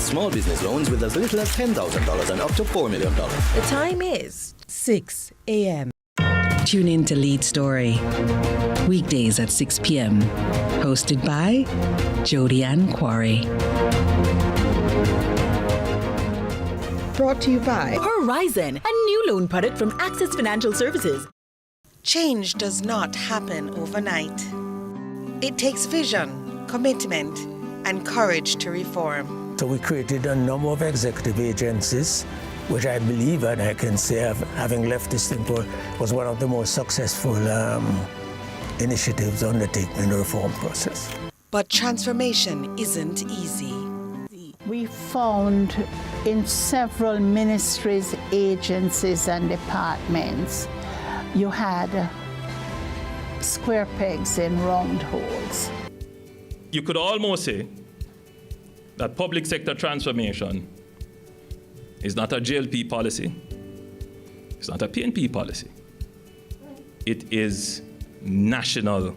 small business loans with as little as $10,000 and up to $4 million. The time is 6 a.m. Tune in to Lead Story, weekdays at 6 p.m. Hosted by Jody Ann Quarry. Brought to you by Horizon, a new loan product from Access Financial Services. Change does not happen overnight. It takes vision, commitment, and courage to reform. So we created a number of executive agencies, which I believe, and I can say, having left this thing, was one of the most successful initiatives undertaken in the reform process. But transformation isn't easy. We found in several ministries, agencies, and departments, you had square pegs in round holes. You could almost say that public sector transformation is not a JLP policy. It's not a PNP policy. It is national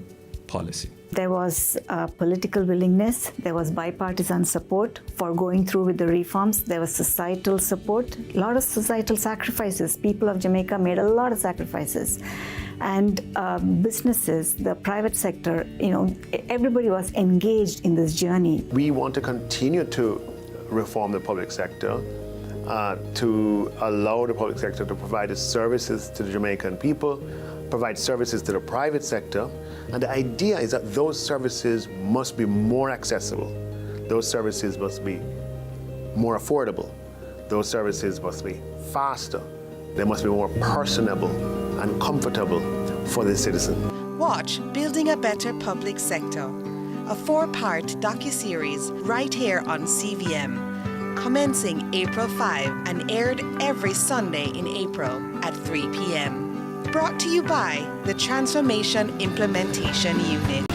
policy. There was political willingness, there was bipartisan support for going through with the reforms, there was societal support, a lot of societal sacrifices. People of Jamaica made a lot of sacrifices. And businesses, the private sector, everybody was engaged in this journey. We want to continue to reform the public sector, to allow the public sector to provide its services to the Jamaican people, provide services to the private sector. And the idea is that those services must be more accessible. Those services must be more affordable. Those services must be faster. They must be more personable and comfortable for the citizen. Watch Building a Better Public Sector, a 4-part docuseries right here on CVM, commencing April 5 and aired every Sunday in April at 3 p.m. Brought to you by the Transformation Implementation Unit.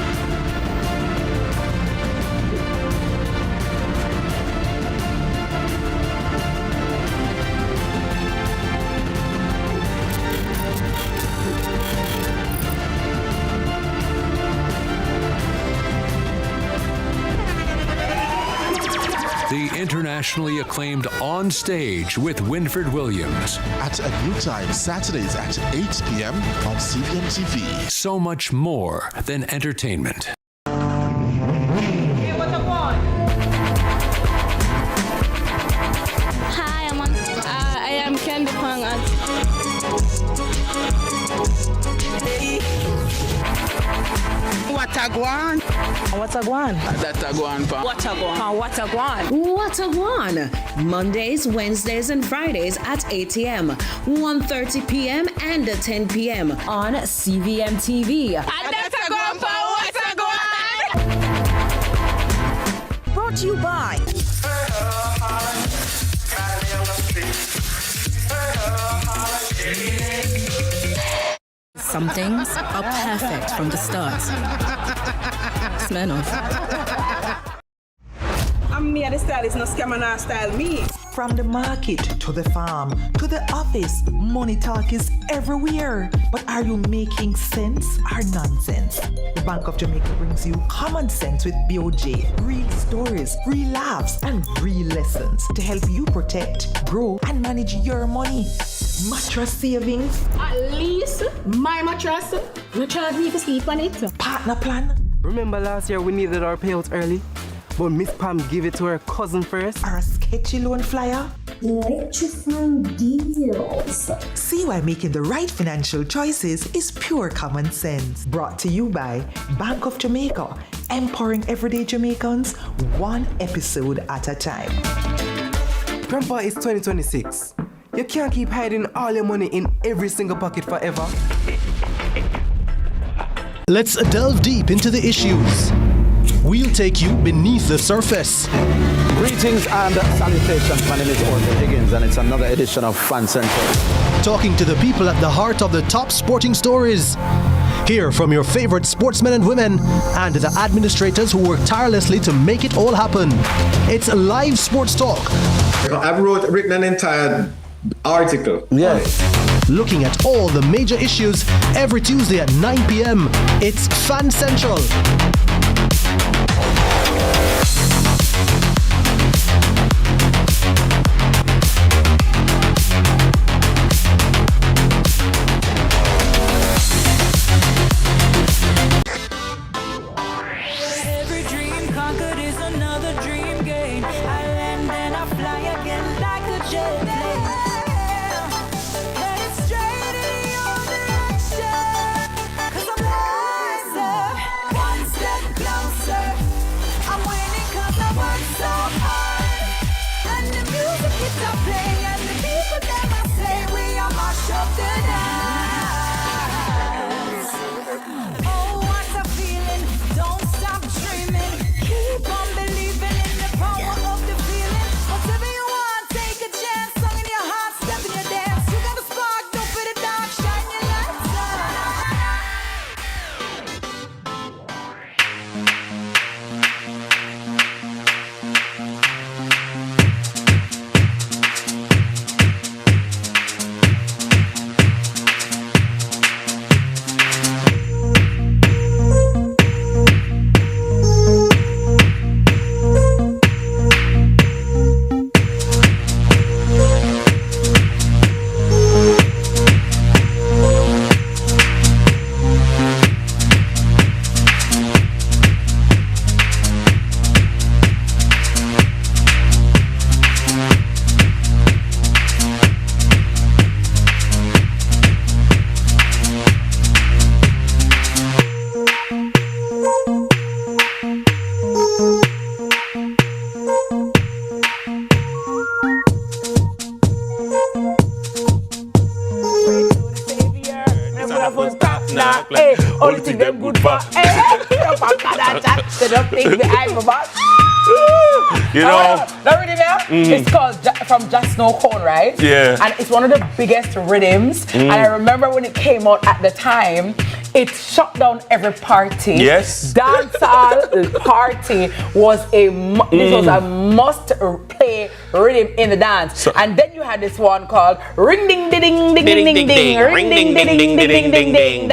The internationally acclaimed On Stage with Winfred Williams. At a new time, Saturdays at 8 p.m. on CVMTV. So much more than entertainment. Hey, what I want? Hi, I am Candy Pang. What a guan? What a guan? That a guan, pa. What a guan? What a guan? What a Guan! Mondays, Wednesdays, and Fridays at 8 a.m., 1:30 p.m., and 10 p.m. on CVM TV. That's a guan, pa. What a guan? Brought to you by Some things are perfect from the start. Smell off. I'm me and the stylist, no scam and I style me. From the market to the farm to the office, money talk is everywhere. But are you making sense or nonsense? The Bank of Jamaica brings you common sense with BOJ. Real stories, real laughs, and real lessons to help you protect, grow, and manage your money. Mattress savings. At least my mattress. You charge me to sleep on it. Partner plan. Remember last year we needed our payouts early? But Miss Pam gave it to her cousin first. Or a sketchy loan flyer. Electrifying deals. See why making the right financial choices is pure common sense. Brought to you by Bank of Jamaica, empowering everyday Jamaicans one episode at a time. Grandpa, it's 2026. You can't keep hiding all your money in every single pocket forever. Let's delve deep into the issues. We'll take you beneath the surface. Greetings and salutations. My name is Orville Higgins and it's another edition of Fan Central. Talking to the people at the heart of the top sporting stories. Hear from your favorite sportsmen and women and the administrators who work tirelessly to make it all happen. It's live sports talk. I've written an entire article. Yeah. Looking at all the major issues every Tuesday at 9 p.m. It's Fan Central. stop playing, and the people them a say we are mash up the dance. Oh, what a feeling! Don't stop dreaming. Keep on believing in the power of the feeling. Whatever you want, take a chance. Song in your heart, step in your dance. You got a spark, don't fit the dark, shine your lights only thing them good for. You know, the rhythm here, it's called from Just No Cone, right? Yeah. And it's one of the biggest rhythms. And I remember when it came out at the time, it shut down every party. Yes. Dancehall party was this was a must play rhythm in the dance. So, and then you had this one called ring ding ding ding ding ding ding ding ring ding ding ding ding ding ding ding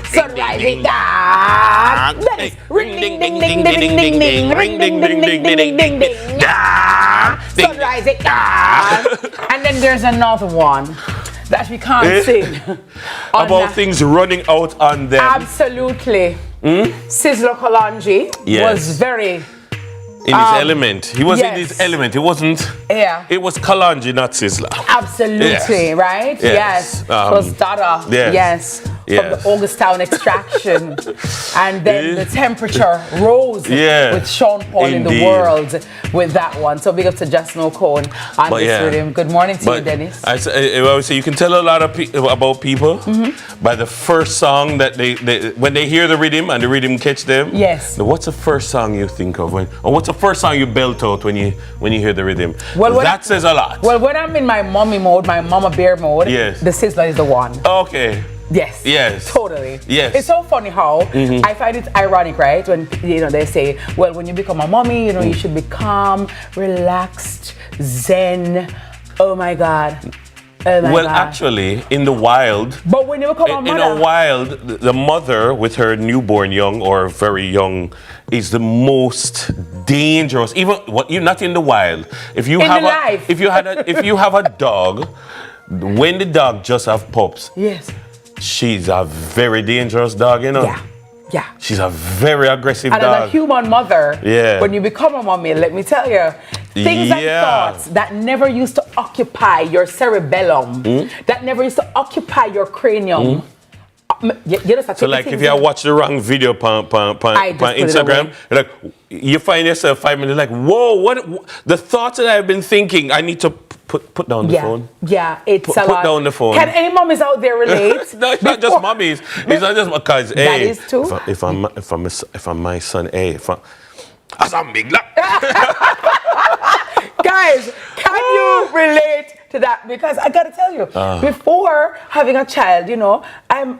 sunrise ding dang. Ring ding ding ding ding ding ding ding ring ding ding ding ding ding ding ding sunrise ding. And then there's another one that we can't sing. About things running out on them. Absolutely. Sizzler Kalanji was very in his element. He was in his element. It wasn't. Yeah. It was Kalanji, not Sizzler. Absolutely, right? Yes. It was Dada. Yes. From the Augustown extraction. And then the temperature rose with Sean Paul in the world with that one. So big up to Just No Cone on this rhythm. Good morning to you, Dennis. I would say you can tell a lot of about people by the first song that they when they hear the rhythm and the rhythm catch them. Yes. What's the first song you think of or what's the first song you belt out when you hear the rhythm? Well, that says a lot. Well, when I'm in my mommy mode, my mama bear mode, the Sizzler is the one. Okay. Yes. Yes. Totally. Yes. It's so funny how I find it ironic, right? When they say, well, when you become a mommy, you should be calm, relaxed, zen. Oh my God. Oh my God. Actually, in the wild, but when you become a mother, in a wild, the mother with her newborn young or very young is the most dangerous. Even you're not in the wild. If you have if you have a dog, when the dog just have pups, she's a very dangerous dog, Yeah. She's a very aggressive dog. And as a human mother, when you become a mommy, let me tell you, things and thoughts that never used to occupy your cerebellum, that never used to occupy your cranium. So like if you watch the wrong video on Instagram, like you find yourself 5 minutes like, whoa, what the thoughts that I've been thinking, I need to put down the phone. Yeah, it's a lot. Put down the phone. Can any mommies out there relate? No, it's not just mommies. It's not just because that is too. If I'm my son, as I'm big luck. Guys, can you relate to that? Because I gotta tell you, before having a child, I'm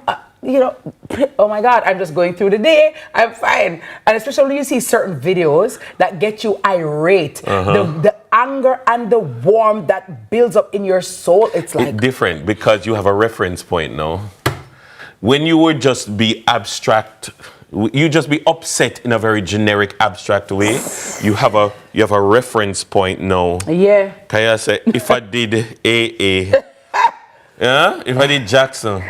oh my God, I'm just going through the day, I'm fine. And especially when you see certain videos that get you irate, the anger and the warmth that builds up in your soul, it's different because you have a reference point now. When you would just be abstract, you just be upset in a very generic, abstract way. You have a reference point now. Yeah. Can I say if I did AA, if I did Jackson,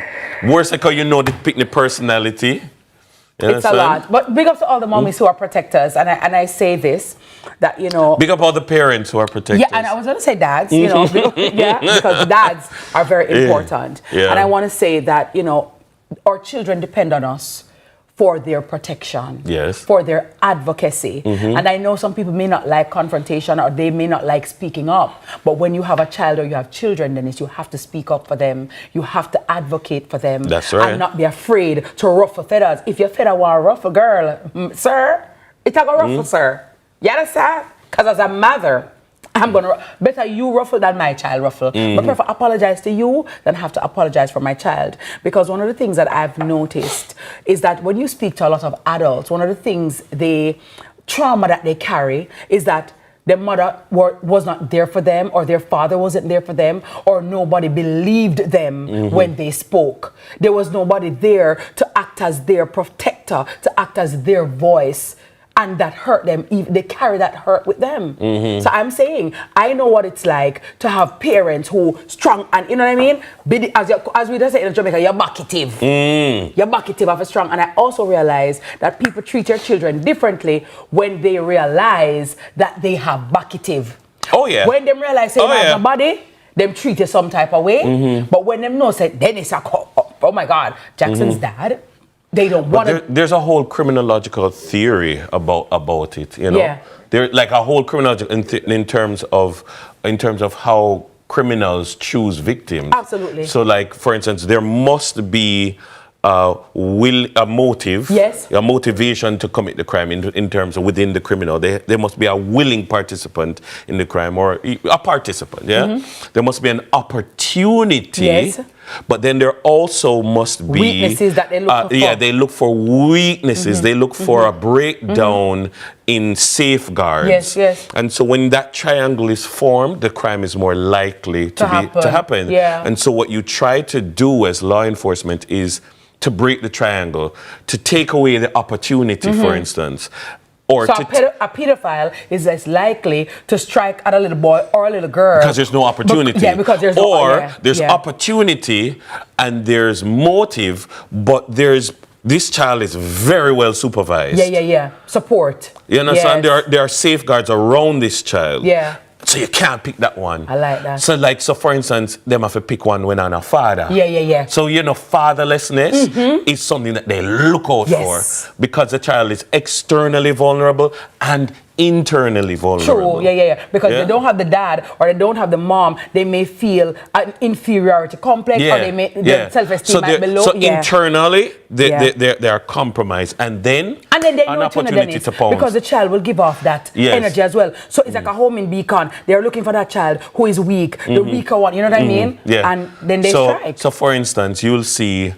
worse because the picnic personality. It's a lot. But big up to all the mommies who are protectors, and I say this that big up all the parents who are protectors. Yeah, and I was going to say dads, because dads are very important. Yeah. And I want to say that our children depend on us for their protection, Yes. for their advocacy. Mhm. And I know some people may not like confrontation or they may not like speaking up, but when you have a child or you have children, Dennis, you have to speak up for them. You have to advocate for them. That's right. And not be afraid to ruffle feathers. If your feather want to ruffle, girl, sir, it's a go ruffle, sir. You understand? Because as a mother, I'm gonna better you ruffle than my child ruffle. But prefer apologize to you than have to apologize for my child. Because one of the things that I've noticed is that when you speak to a lot of adults, one of the things the trauma that they carry is that their mother was not there for them, or their father wasn't there for them, or nobody believed them when they spoke. There was nobody there to act as their protector, to act as their voice. And that hurt them. They carry that hurt with them. So I'm saying, I know what it's like to have parents who strong, and you know what I mean? As we just say in Jamaica, you're bucketive. You're bucketive of a strong. And I also realize that people treat their children differently when they realize that they have bucketive. Oh yeah. When they realize they have a body, them treat you some type of way. But when them know, say, Dennis, oh my God, Jackson's dad. They don't want to. There's a whole criminological theory about it, you know. Yeah. There's like a whole criminological in terms of how criminals choose victims. Absolutely. So, like for instance, there must be a motive, yes, a motivation to commit the crime in terms of within the criminal. There must be a willing participant in the crime, or a participant. Yeah. There must be an opportunity. Yes. But then there also must be weaknesses that they look for. Yeah, they look for weaknesses. They look for a breakdown in safeguards. Yes, yes. And so when that triangle is formed, the crime is more likely to happen. Yeah. And so what you try to do as law enforcement is to break the triangle, to take away the opportunity, for instance. Or so a pedophile is less likely to strike at a little boy or a little girl. Because there's no opportunity. Because there's no there's opportunity and there's motive, but this child is very well supervised. Yeah. Support. You understand? Yes. There are safeguards around this child. Yeah. So you can't pick that one. I like that. So for instance, them have to pick one when on a father. Yeah. So fatherlessness is something that they look out for, because the child is externally vulnerable and internally vulnerable. True, yeah. Because they don't have the dad or they don't have the mom, they may feel an inferiority complex, or they may their self-esteem might be low. So internally, they are compromised, and then they know an opportunity to pounce. Because the child will give off that energy as well. So it's like a homing beacon. They're looking for that child who is weak, the weaker one. You know what I mean? Yeah. And then they strike. So for instance, you'll see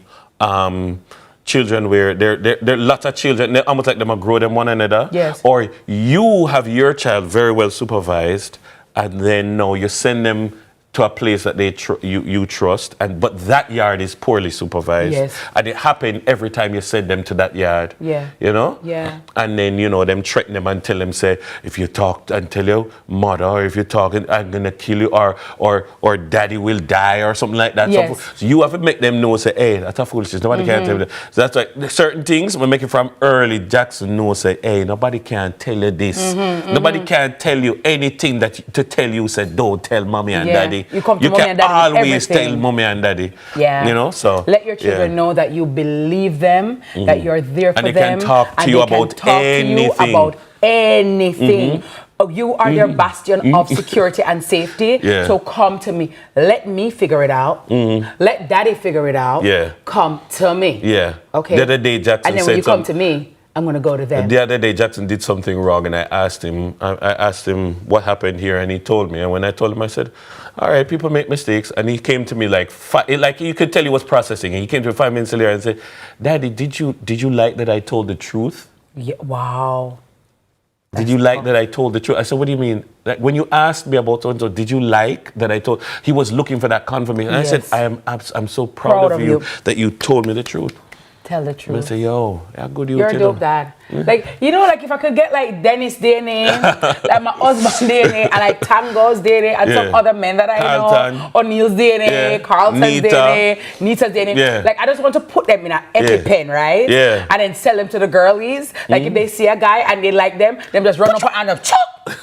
children where there are lots of children, they're almost like them grow them one another. Yes. Or you have your child very well supervised, and then you send them to a place that you trust, but that yard is poorly supervised. Yes. And it happened every time you send them to that yard. Yeah. You know? Yeah. And then, them threaten them and tell them, say, if you talk and tell your mother, or if you talk, I'm gonna kill you, or daddy will die, or something like that. Yes. So you have to make them know, say, hey, that's a foolishness. Nobody can tell you that. So that's like certain things we make it from early. Jackson know, say, hey, nobody can tell you this. Nobody can tell you anything to tell you, say, don't tell mommy and daddy. You come to mommy and daddy can always everything. tell mommy and daddy. Yeah. So let your children know that you believe them, that you're there for and they them. Can talk to you about anything. You are their bastion of security and safety. Yeah. So come to me. Let me figure it out. Let daddy figure it out. Yeah. Come to me. Yeah. Okay. The other day, Jackson and then said when you come to me, I'm going to go to them. The other day, Jackson did something wrong, and I asked him what happened here, and he told me. And when I told him, I said, all right, people make mistakes. And he came to me like you could tell he was processing. And he came to me 5 minutes later and said, Daddy, did you like that I told the truth? Yeah, wow. Did you like that I told the truth? I said, what do you mean? Like, when you asked me about so-and-so, did you like that I told? He was looking for that confirmation. And I said, I'm so proud of you that you told me the truth. Tell the truth. And I say, yo, how good you You're a dope dad. Like, if I could get like Dennis DNA, like my husband's DNA, and like Tango's DNA, and some other men that I know, O'Neill's DNA, Carlton's DNA, Nita's DNA. Yeah. Like, I just want to put them in an EpiPen, right? Yeah. And then sell them to the girlies. Like, if they see a guy and they like them just run up and them chop,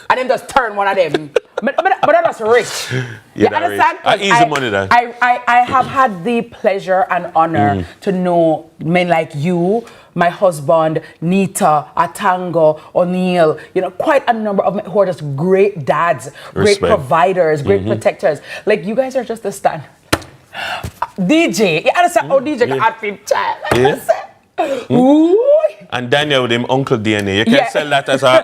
and then just turn one of them. But that's rich. You understand? Easy money then. I have had the pleasure and honor to know men like you, my husband, Nita, Atango, O'Neill, quite a number of who are just great dads, great providers, great protectors. Like, you guys are just the stand. DJ, you understand how DJ can add for child? And Daniel with him Uncle DNA. You can sell that as a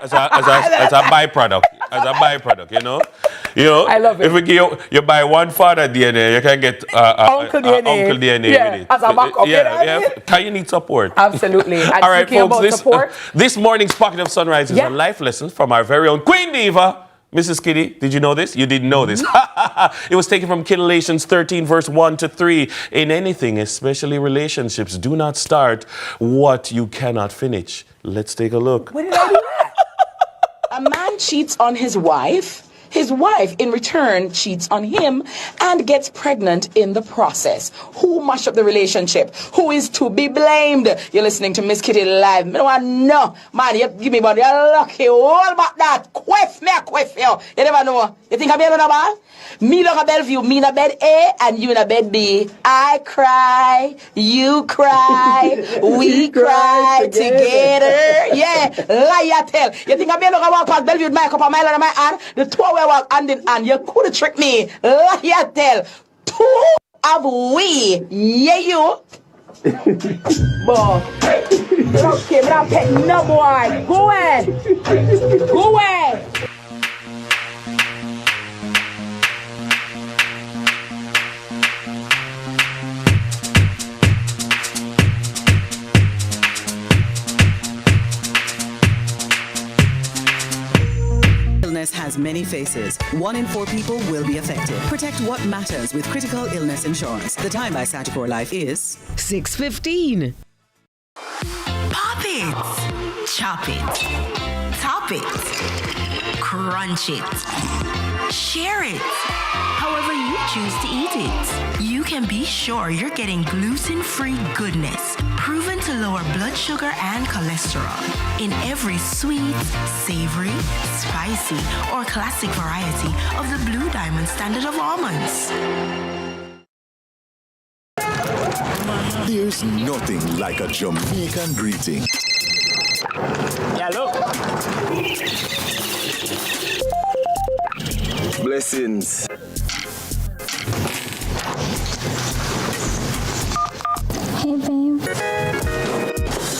byproduct. As a byproduct, I love it. If we give you buy one father DNA, you can get Uncle DNA with it. As a backup. Can you need support? Absolutely. All right, folks. This morning's Pocket of Sunrise is a life lesson from our very own Queen Diva. Mrs. Kitty, did you know this? You didn't know this. It was taken from Galatians 13, verse 1 to 3. In anything, especially relationships, do not start what you cannot finish. Let's take a look. When did I do that? A man cheats on his wife. His wife, in return, cheats on him and gets pregnant in the process. Who mashed up the relationship? Who is to be blamed? You're listening to Miss Kitty live. No one know. Man, you give me body. You're lucky. All about that. Quiff me, quiff you. You never know. You think I'm here on a ball? Me look a Bellevue. Me in a bed A and you in a bed B. I cry. You cry. We cry together. Yeah. Lie tell. You think I'm here look a walk past Bellevue with my cup of mile on my hand? The two of walk hand in hand. You could have tricked me. Lie tell. Two of we. Yeah, you. Boy. Okay, but I'm petting no boy. Go away. Go away. Has many faces. 1 in 4 people will be affected. Protect what matters with critical illness insurance. The time by Sagicor Life is 6:15. Pop it, chop it, top it, crunch it, share it. However you choose to eat it, you can be sure you're getting gluten-free goodness, proven to lower blood sugar and cholesterol in every sweet, savory, spicy, or classic variety of the Blue Diamond standard of almonds. There's nothing like a Jamaican greeting. Hello. Blessings. Hey, babe.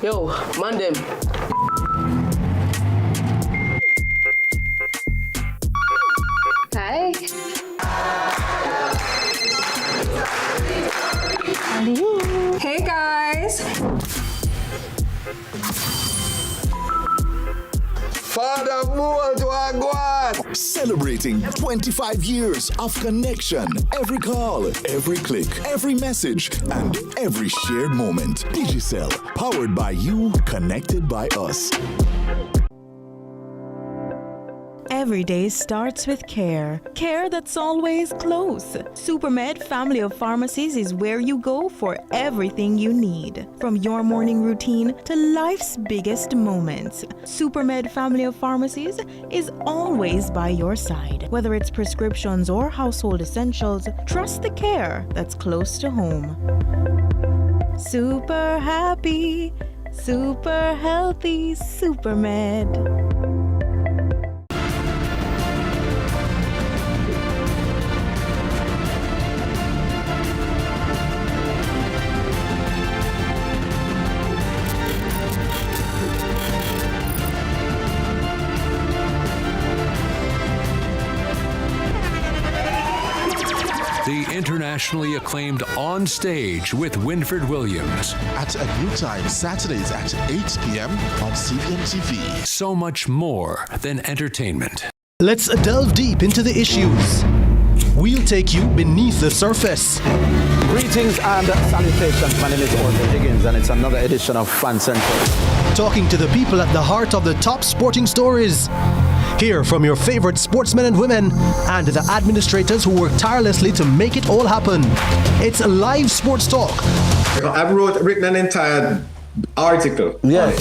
Yo, man them. Hi. How are you? Hey, guys. Father Bull to Aguas! Celebrating 25 years of connection. Every call, every click, every message, and every shared moment. Digicel, powered by you, connected by us. Every day starts with care. Care that's always close. Supermed Family of Pharmacies is where you go for everything you need. From your morning routine to life's biggest moments. Supermed Family of Pharmacies is always by your side. Whether it's prescriptions or household essentials, trust the care that's close to home. Super happy, super healthy, Supermed. The internationally acclaimed On Stage with Winfred Williams. At a new time, Saturdays at 8 p.m. on CVMTV. So much more than entertainment. Let's delve deep into the issues. We'll take you beneath the surface. Greetings and salutations. My name is Orville Higgins, and it's another edition of Fan Central. Talking to the people at the heart of the top sporting stories. Hear from your favorite sportsmen and women and the administrators who work tirelessly to make it all happen. It's a live sports talk. I've written an entire article. Yeah.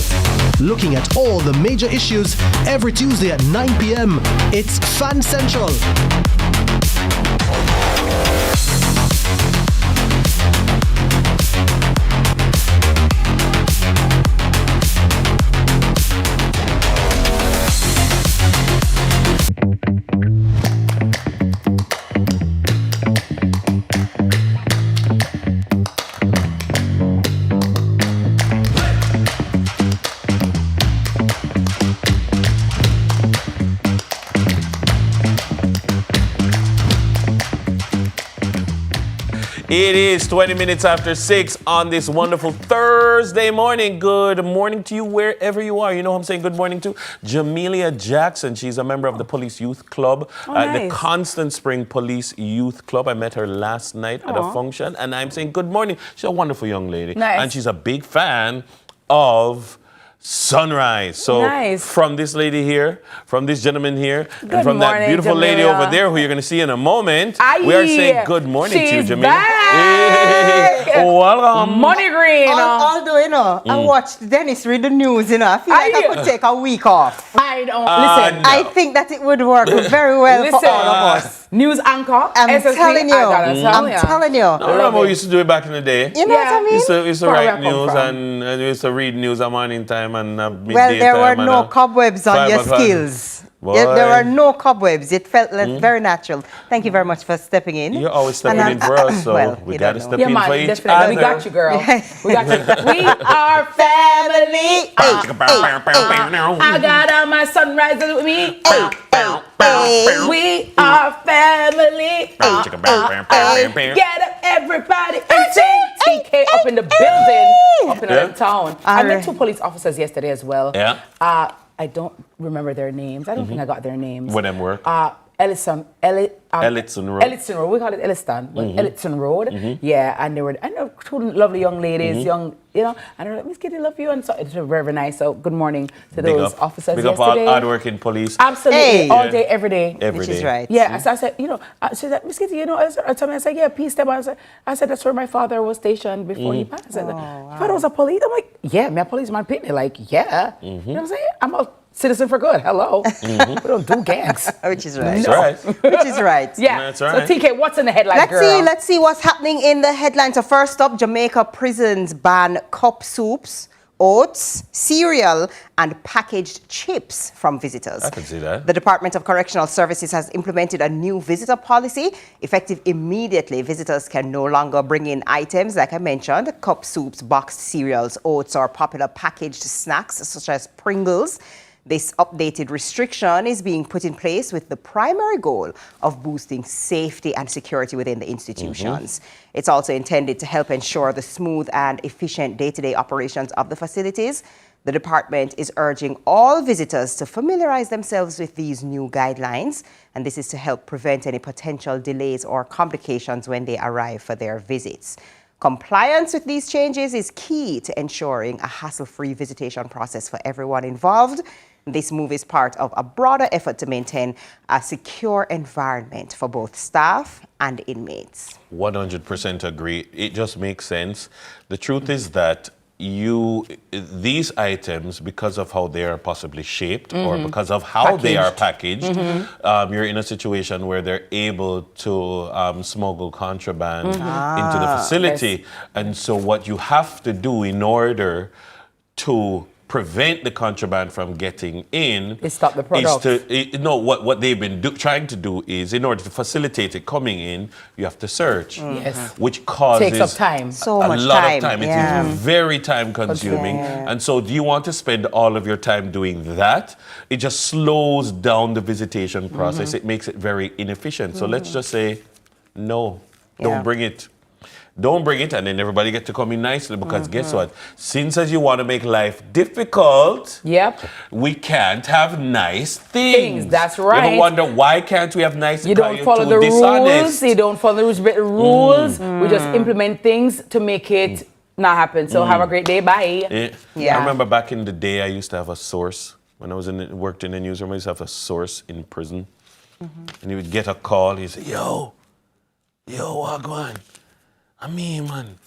Looking at all the major issues every Tuesday at 9 p.m. It's Fan Central. It is 20 minutes after 6 on this wonderful Thursday morning. Good morning to you wherever you are. You know who I'm saying good morning to? Jamelia Jackson. She's a member of the Police Youth Club, the Constant Spring Police Youth Club. I met her last night at a function, and I'm saying good morning. She's a wonderful young lady. Nice. And she's a big fan of Sunrise. So from this lady here, from this gentleman here, and from that beautiful lady over there who you're going to see in a moment, we are saying good morning to you, Jamila. Hey, welcome. Money Green. Although, you know, I watched Dennis read the news, you know, I feel like I could take a week off. I don't. Listen. I think that it would work very well for all of us. News anchor. I'm telling you. I'm telling you. I remember we used to do it back in the day. You know what I mean? Used to write news and we used to read news at morning time and midday well, there were time no cobwebs on your skills. There were no cobwebs. It felt very natural. Thank you very much for stepping in. You're always stepping in for us, so we got to step in for each other. We got you, girl. We got you. We are family. I got all my sunrises with me. We are family. Get up, everybody, and sing. TK up in the building, up in the town. I met 2 police officers yesterday as well. Yeah. I don't remember their names. I don't think I got their names. Where them work? Ellison Road. Ellison Road. We call it Elliston. Ellison Road. Yeah, and they were, I know, 2 lovely young ladies, young, you know, and they're like, Miss Kitty, love you. And so it's very, very nice. So good morning to those officers Big up yesterday. all hard-working police. Absolutely. All day, every day. Which is right. Yeah, so I said, you know, she said, Miss Kitty, you know, I said, yeah, peace, step on. I said, that's where my father was stationed before he passed. I said, your father was a police? I'm like, yeah, my policeman Pitney. Like, yeah. You know what I'm saying? I'm a citizen for good. Hello. We don't do gangs. Which is right. That's right. Which is right. Yeah. That's right. So TK, what's in the headlines, girl? Let's see what's happening in the headlines. So first up, Jamaica prisons ban cup soups, oats, cereal, and packaged chips from visitors. I can see that. The Department of Correctional Services has implemented a new visitor policy. Effective immediately, visitors can no longer bring in items, like I mentioned, cup soups, boxed cereals, oats, or popular packaged snacks such as Pringles. This updated restriction is being put in place with the primary goal of boosting safety and security within the institutions. It's also intended to help ensure the smooth and efficient day-to-day operations of the facilities. The department is urging all visitors to familiarize themselves with these new guidelines, and this is to help prevent any potential delays or complications when they arrive for their visits. Compliance with these changes is key to ensuring a hassle-free visitation process for everyone involved. This move is part of a broader effort to maintain a secure environment for both staff and inmates. 100% agree. It just makes sense. The truth is that these items, because of how they are possibly shaped or because of how they are packaged, you're in a situation where they're able to smuggle contraband into the facility. And so what you have to do in order to prevent the contraband from getting in is stop the product. What they've been trying to do is, in order to facilitate it coming in, you have to search, which causes takes up time. a lot of time. It is very time consuming. And so do you want to spend all of your time doing that? It just slows down the visitation process. It makes it very inefficient. So let's just say, no, don't bring it. Don't bring it, and then everybody get to come in nicely, because guess what? Since as you want to make life difficult, we can't have nice things. That's right. You ever wonder why can't we have nice things? You don't follow the rules. You don't follow the rules. We just implement things to make it not happen. So have a great day. Bye. I remember back in the day, I used to have a source. When I was worked in the newsroom, I used to have a source in prison. And he would get a call. He'd say, yo, Wagwan. I mean, man,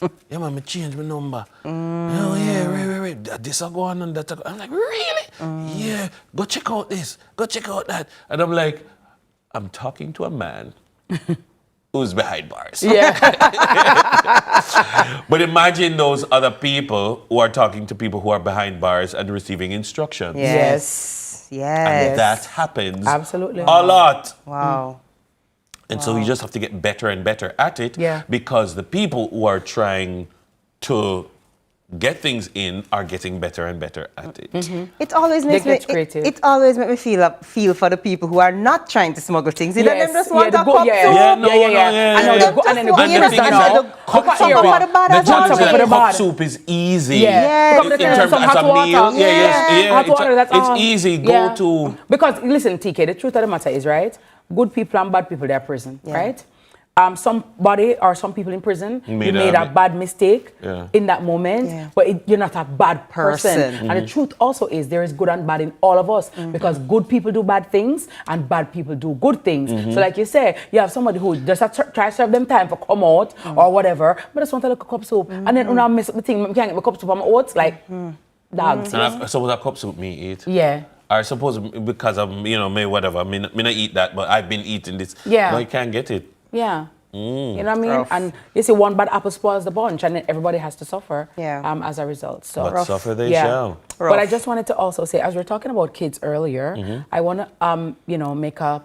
me change my number. Oh, yeah, right. This will go on and that. I'm like, really? Yeah, go check out this. Go check out that. And I'm like, I'm talking to a man who's behind bars. Yeah. But imagine those other people who are talking to people who are behind bars and receiving instructions. Yes. And that happens absolutely a lot. Wow. And so you just have to get better and better at it, because the people who are trying to get things in are getting better and better at it. It always makes me. It always makes me feel for the people who are not trying to smuggle things. You know, them just want to cup soup. And then the cup soup is easy. Yeah. In terms of a meal. It's easy. Go to. Because listen, TK, the truth of the matter is, right? Good people and bad people, they're prison, right? Somebody or some people in prison made a bad mistake in that moment, but you're not a bad person. And the truth also is there is good and bad in all of us because good people do bad things and bad people do good things. So like you say, you have somebody who just try to serve them time for come out or whatever, but just want to look a cup soup. And then when I mess up the thing, I can't get my cup soup on my oats, like dogs. And so what a cup soup me eat? Yeah. I suppose because I'm, may whatever, I not eat that, but I've been eating this. Yeah. No, you can't get it. Yeah. You know what I mean? Rough. And you see, one bad apple spoils the bunch, and then everybody has to suffer as a result. So but suffer they shall. But I just wanted to also say, as we were talking about kids earlier, I want to, make a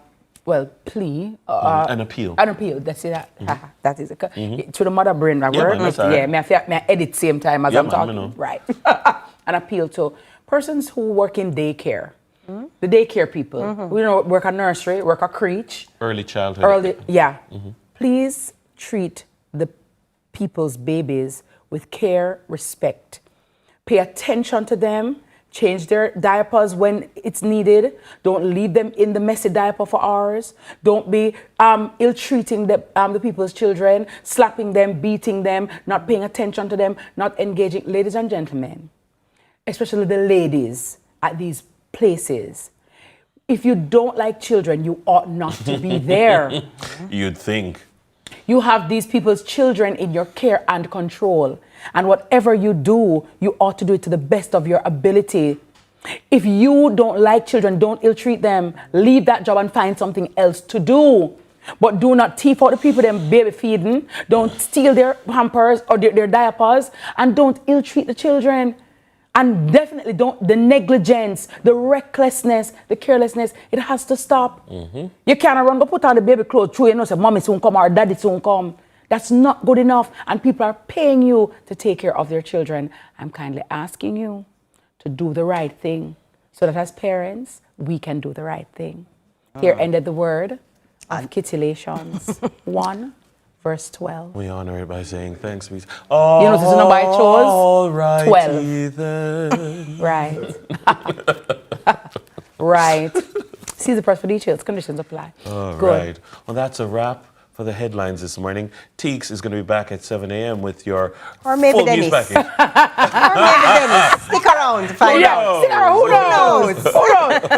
plea. An appeal. An appeal. That's it. That is it. To the mother brain, my word. May I edit same time as I'm talking. Right. An appeal to persons who work in daycare. The daycare people. Work at nursery, work at creche. Early childhood. Please treat the people's babies with care, respect. Pay attention to them. Change their diapers when it's needed. Don't leave them in the messy diaper for hours. Don't be ill-treating the people's children, slapping them, beating them, not paying attention to them, not engaging. Ladies and gentlemen, especially the ladies at these places, if you don't like children, you ought not to be there. You'd think. You have these people's children in your care and control. And whatever you do, you ought to do it to the best of your ability. If you don't like children, don't ill-treat them. Leave that job and find something else to do. But do not teeth out the people them baby feeding. Don't steal their hampers or their diapers. And don't ill-treat the children. And definitely the negligence, the recklessness, the carelessness, it has to stop. You can't run, go put on the baby clothes, through, say mommy soon come or daddy soon come. That's not good enough. And people are paying you to take care of their children. I'm kindly asking you to do the right thing so that as parents, we can do the right thing. Here ended the word of Kittilations 1. Verse 12. We honor it by saying thanks be. Oh, you know, this is not by choice. All right. 12. Then. Right. Right. See the press for details. Conditions apply. All right. Well, that's a wrap for the headlines this morning. Teeks is going to be back at 7 a.m. with your full news package. Or maybe Dennis. Stick around to find out. Stick around. Who knows?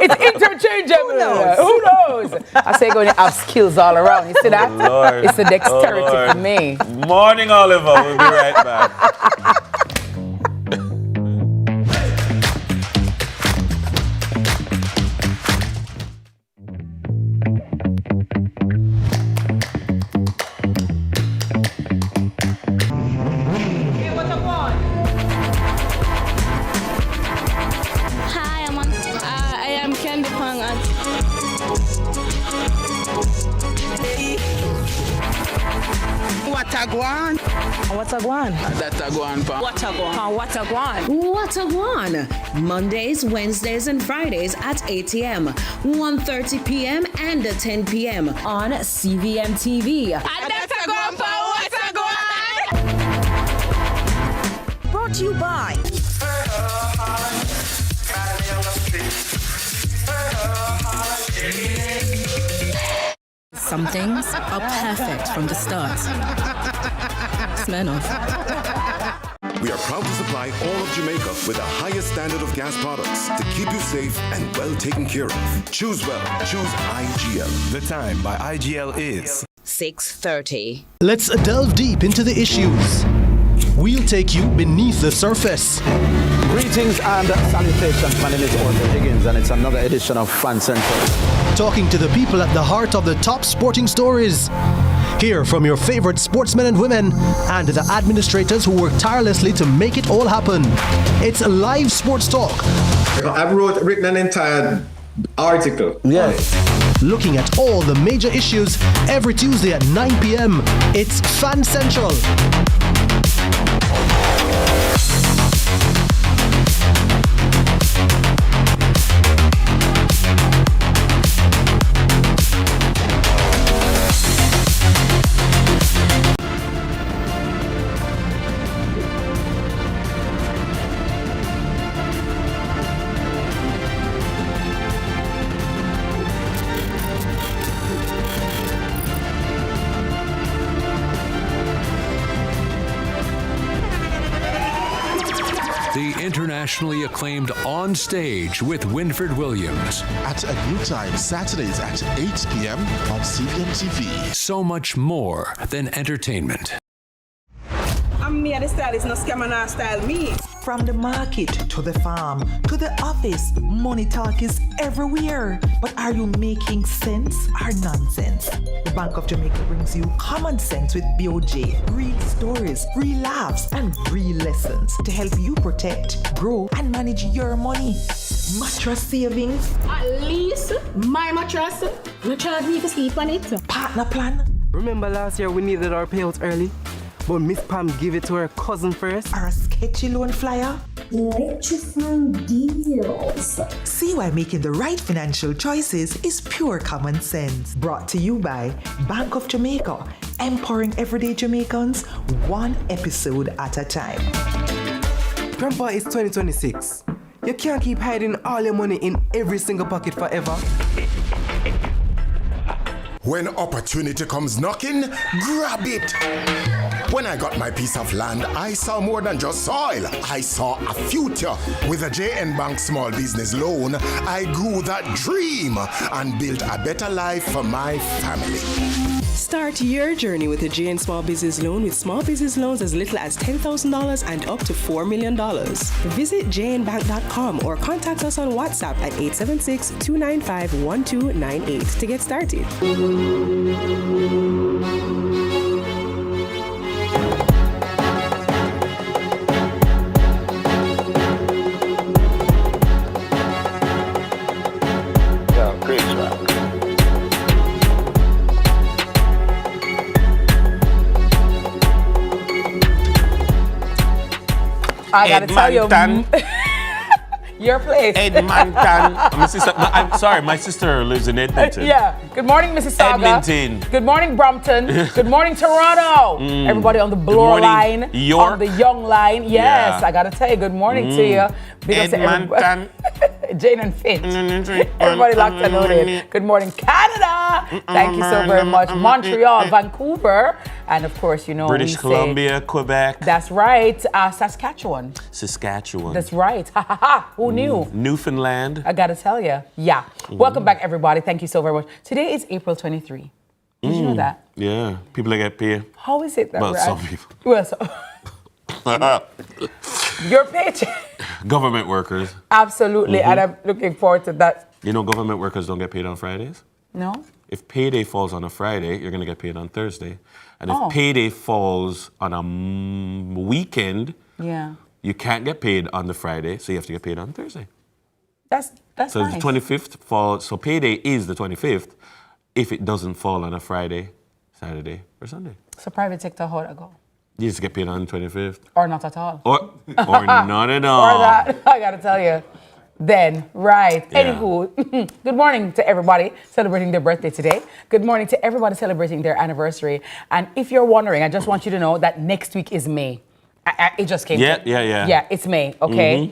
It's interchangeable. Who knows? I say going to have skills all around. You see that? Lord. It's the dexterity for me. Morning, Oliver. We'll be right back. Watagwan. Mondays, Wednesdays, and Fridays at 8 a.m., 1:30 p.m., and 10 p.m. on CVMTV. Brought to you by Some things are perfect from the start. Smirnoff. We are proud to supply all of Jamaica with the highest standard of gas products to keep you safe and well taken care of. Choose well. Choose IGL. The time by IGL is 6:30. Let's delve deep into the issues. We'll take you beneath the surface. Greetings and salutations. My name is Orville Higgins, and it's another edition of Fan Central. Talking to the people at the heart of the top sporting stories. Hear from your favorite sportsmen and women and the administrators who work tirelessly to make it all happen. It's live sports talk. I've written an entire article. Yes. Looking at all the major issues every Tuesday at 9 p.m. It's Fan Central. internationally acclaimed On Stage with Winfred Williams. At a new time, Saturdays at 8 p.m. on CVMTV. So much more than entertainment. I'm me, the stylist, no scam and style me. From the market to the farm to the office, money talk is everywhere. But are you making sense or nonsense? The Bank of Jamaica brings you common sense with BOJ. Real stories, real laughs, and real lessons to help you protect, grow, and manage your money. Mattress savings. At least my mattress, you charge me to sleep on it. Partner plan. Remember last year we needed our payouts early? But Miss Pam gave it to her cousin first. Or a sketchy loan flyer. Electrifying deals. See why making the right financial choices is pure common sense. Brought to you by Bank of Jamaica, empowering everyday Jamaicans one episode at a time. Grandpa, it's 2026. You can't keep hiding all your money in every single pocket forever. When opportunity comes knocking, grab it. When I got my piece of land, I saw more than just soil. I saw a future. With a JN Bank small business loan, I grew that dream and built a better life for my family. Start your journey with a JN Small Business Loan with small business loans as little as $10,000 and up to $4 million. Visit jnbank.com or contact us on WhatsApp at 876-295-1298 to get started. I gotta tell you, your place. Edmonton. I'm sorry, my sister lives in Edmonton. Yeah. Good morning, Mississauga. Edmonton. Good morning, Brompton. Good morning, Toronto. Everybody on the blower line, York. on the young line. Yes, Yeah. I gotta tell you, good morning to you. Big up to Edmonton. Jane and Fitch. Everybody locked and loaded. Good morning, Canada. Thank you so very much. Montreal, Vancouver, and of course, you know, British Columbia, Quebec. That's right. Saskatchewan. Saskatchewan. That's right. Ha ha ha. Who knew? Newfoundland. I gotta tell you. Yeah. Welcome back, everybody. Thank you so very much. Today is April 23. Did you know that? Yeah, people that get paid. How is it that Well, we're some at- people. Well, your paycheck. Government workers. Absolutely. And I'm looking forward to that. You know, government workers don't get paid on Fridays. No? If payday falls on a Friday, you're going to get paid on Thursday. And if Oh. payday falls on a weekend, Yeah. you can't get paid on the Friday, so you have to get paid on Thursday. That's So nice. the 25th falls, so payday is the 25th if it doesn't fall on a Friday, Saturday, or Sunday. So private sector, how'd I go? You just get paid on the 25th. Or not at all. Or not at all. Or that, I gotta tell you. Then, right. Yeah. Anywho, good morning to everybody celebrating their birthday today. Good morning to everybody celebrating their anniversary. And if you're wondering, I just want you to know that next week is May. It just came. Yeah, to- yeah, yeah. Yeah, it's May, okay?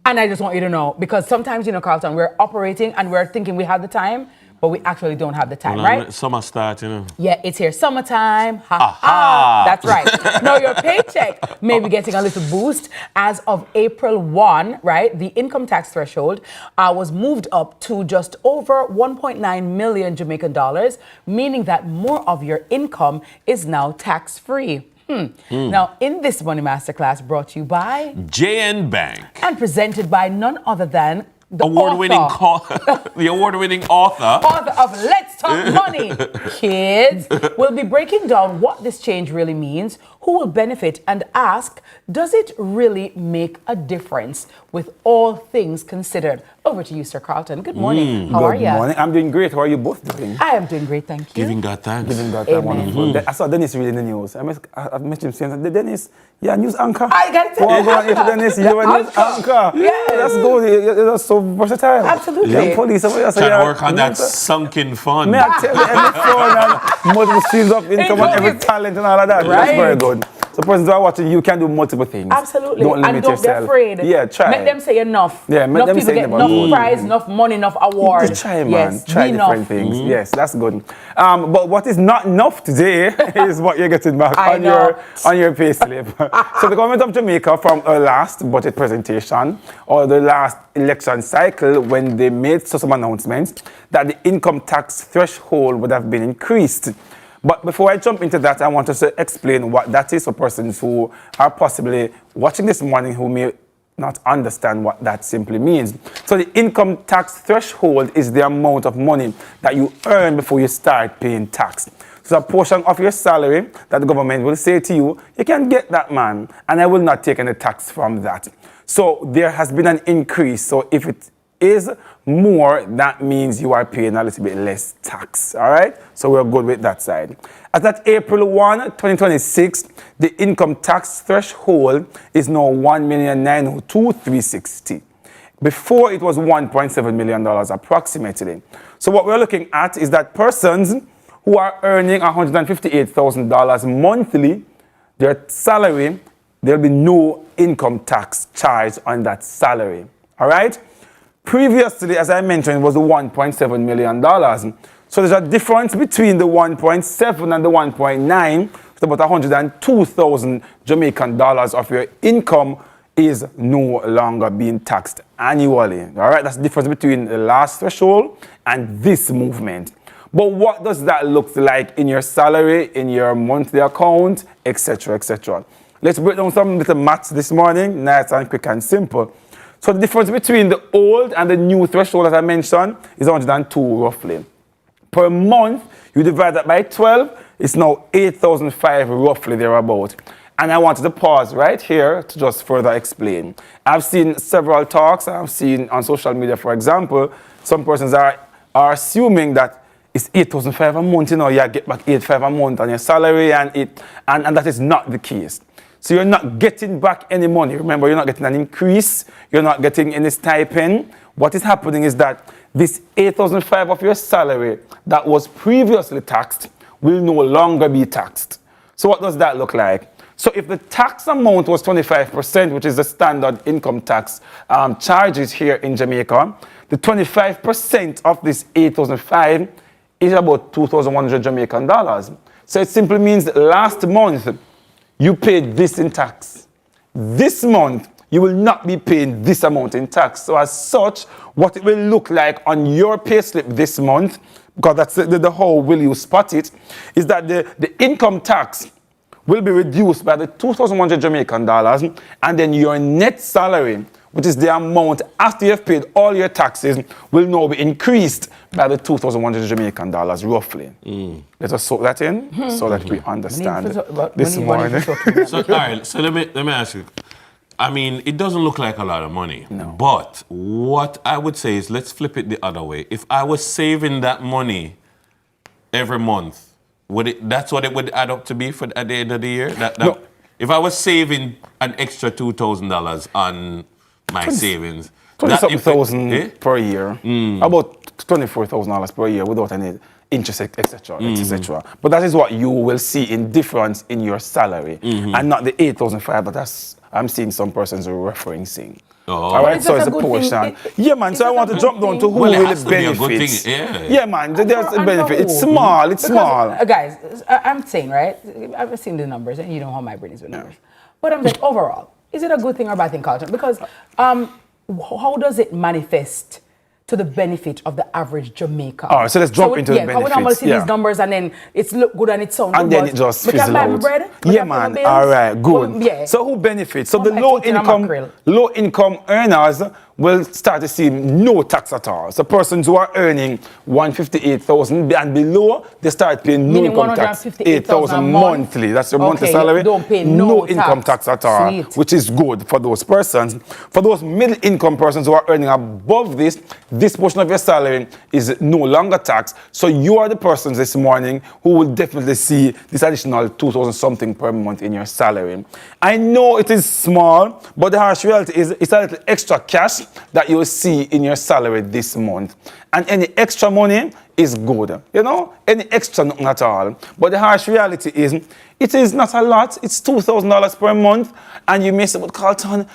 And I just want you to know, because sometimes, you know, Carlton, we're operating and we're thinking we have the time, but we actually don't have the time, Well, right? Summer start, you know. Yeah, it's here. Summertime. Ha Aha. ha. That's right. Now your paycheck may be getting a little boost as of April 1, right? The income tax threshold was moved up to just over 1.9 million Jamaican dollars, meaning that more of your income is now tax-free. Now, in this Money Masterclass brought to you by JN Bank. and presented by none other than the Award-winning the award-winning author of Let's Talk Money. Kids, we'll be breaking down what this change really means, who will benefit, and ask, does it really make a difference with all things considered? Over to you, Sir Carlton. Good morning. How are you? Good morning. I'm doing great. How are you both doing? I am doing great, thank you. Giving God thanks. Giving God Amen. thanks. Wonderful. I saw Dennis reading the news. I've mentioned him saying that Dennis, news anchor. I got to tell you, Go on, Dennis, you're a news anchor. Yes. That's good. You're so versatile. Absolutely. Young police. Trying to work on that sunken fund. May I tell you, every phone and multiple streams of income and every talent and all of that. Right. That's very good. So persons who are watching, you can do multiple things. Absolutely. Don't limit and don't yourself. be afraid. Yeah, try. Make them say enough. Yeah, make enough them people say get enough prize, enough money, enough award. Just try, man. Yes, Try different things. Yes, that's good. But what is not enough today is what you're getting back on your pay slip. So the government of Jamaica, from our last budget presentation or the last election cycle, when they made some announcements that the income tax threshold would have been increased. But before I jump into that, I want to explain what that is for persons who are possibly watching this morning who may not understand what that simply means. So the income tax threshold is the amount of money that you earn before you start paying tax. So a portion of your salary that the government will say to you, you can get that, man, and I will not take any tax from that. So there has been an increase. So if it is more, that means you are paying a little bit less tax, all right? So we're good with that side. As at April 1, 2026, the income tax threshold is now $1,902,360. Before it was $1.7 million approximately. So what we're looking at is that persons who are earning $158,000 monthly, their salary, there'll be no income tax charged on that salary, all right? Previously, as I mentioned, it was $1.7 million. So there's a difference between the 1.7 and the 1.9. It's about 102,000 Jamaican dollars of your income is no longer being taxed annually. All right, that's the difference between the last threshold and this movement. But what does that look like in your salary, in your monthly account, etc., etc.? Let's break down some little maths this morning, nice and quick and simple. So the difference between the old and the new threshold, as I mentioned, is 102 roughly. Per month, you divide that by 12, it's now 8,005 roughly thereabout. And I wanted to pause right here to just further explain. I've seen several talks, I've seen on social media, for example, some persons are assuming that it's 8,005 a month, you know, you get back 8,500 a month on your salary, and that is not the case. So you're not getting back any money. Remember, you're not getting an increase. You're not getting any stipend. What is happening is that this $8,500 of your salary that was previously taxed will no longer be taxed. So what does that look like? So if the tax amount was 25%, which is the standard income tax charges here in Jamaica, the 25% of this $8,500 is about 2,100 Jamaican dollars. So it simply means that last month, you paid this in tax. This month, you will not be paying this amount in tax. So as such, what it will look like on your payslip this month, because that's the whole will you spot it, is that the income tax will be reduced by the 2,100 Jamaican dollars, and then your net salary, which is the amount after you've paid all your taxes, will now be increased by the 2,100 Jamaican dollars roughly. Let us soak that in so that we understand this morning. So, all right, so let me ask you. I mean, it doesn't look like a lot of money. No. But what I would say is, let's flip it the other way. If I was saving that money every month, that's what it would add up to be at the end of the year? No. If I was saving an extra $2,000 on my savings, 20,000 per year, about $24,000 per year without any interest, etc., etc. But that is what you will see in difference in your salary, and not the $8,500 that I'm seeing some persons referencing. All right, so it's a portion. Yeah, man. So I want to jump down to who really benefits. Yeah, man. There's a benefit. It's small. It's small. Guys, I'm saying, right? I've seen the numbers, and you know how my brain is with numbers. But I'm like, overall, is it a good thing or a bad thing, Carlton? Because how does it manifest to the benefit of the average Jamaican? All right, so let's jump into the benefits. How we normally see these numbers, and then it's look good and it sounds good. And then it just fizzles out. Yeah, man. All right, good. So who benefits? So the low income earners will start to see no tax at all. So persons who are earning $158,000 and below, they start paying no income tax. $8,000 monthly. That's your monthly salary. Don't pay no income tax at all, which is good for those persons. For those middle income persons who are earning above this portion of your salary is no longer taxed. So you are the persons this morning who will definitely see this additional 2,000 something per month in your salary. I know it is small, but the harsh reality is it's a little extra cash that you will see in your salary this month. And any extra money is good. You know, any extra, nothing at all. But the harsh reality is, it is not a lot. It's $2,000 per month. And you may say, but Carlton,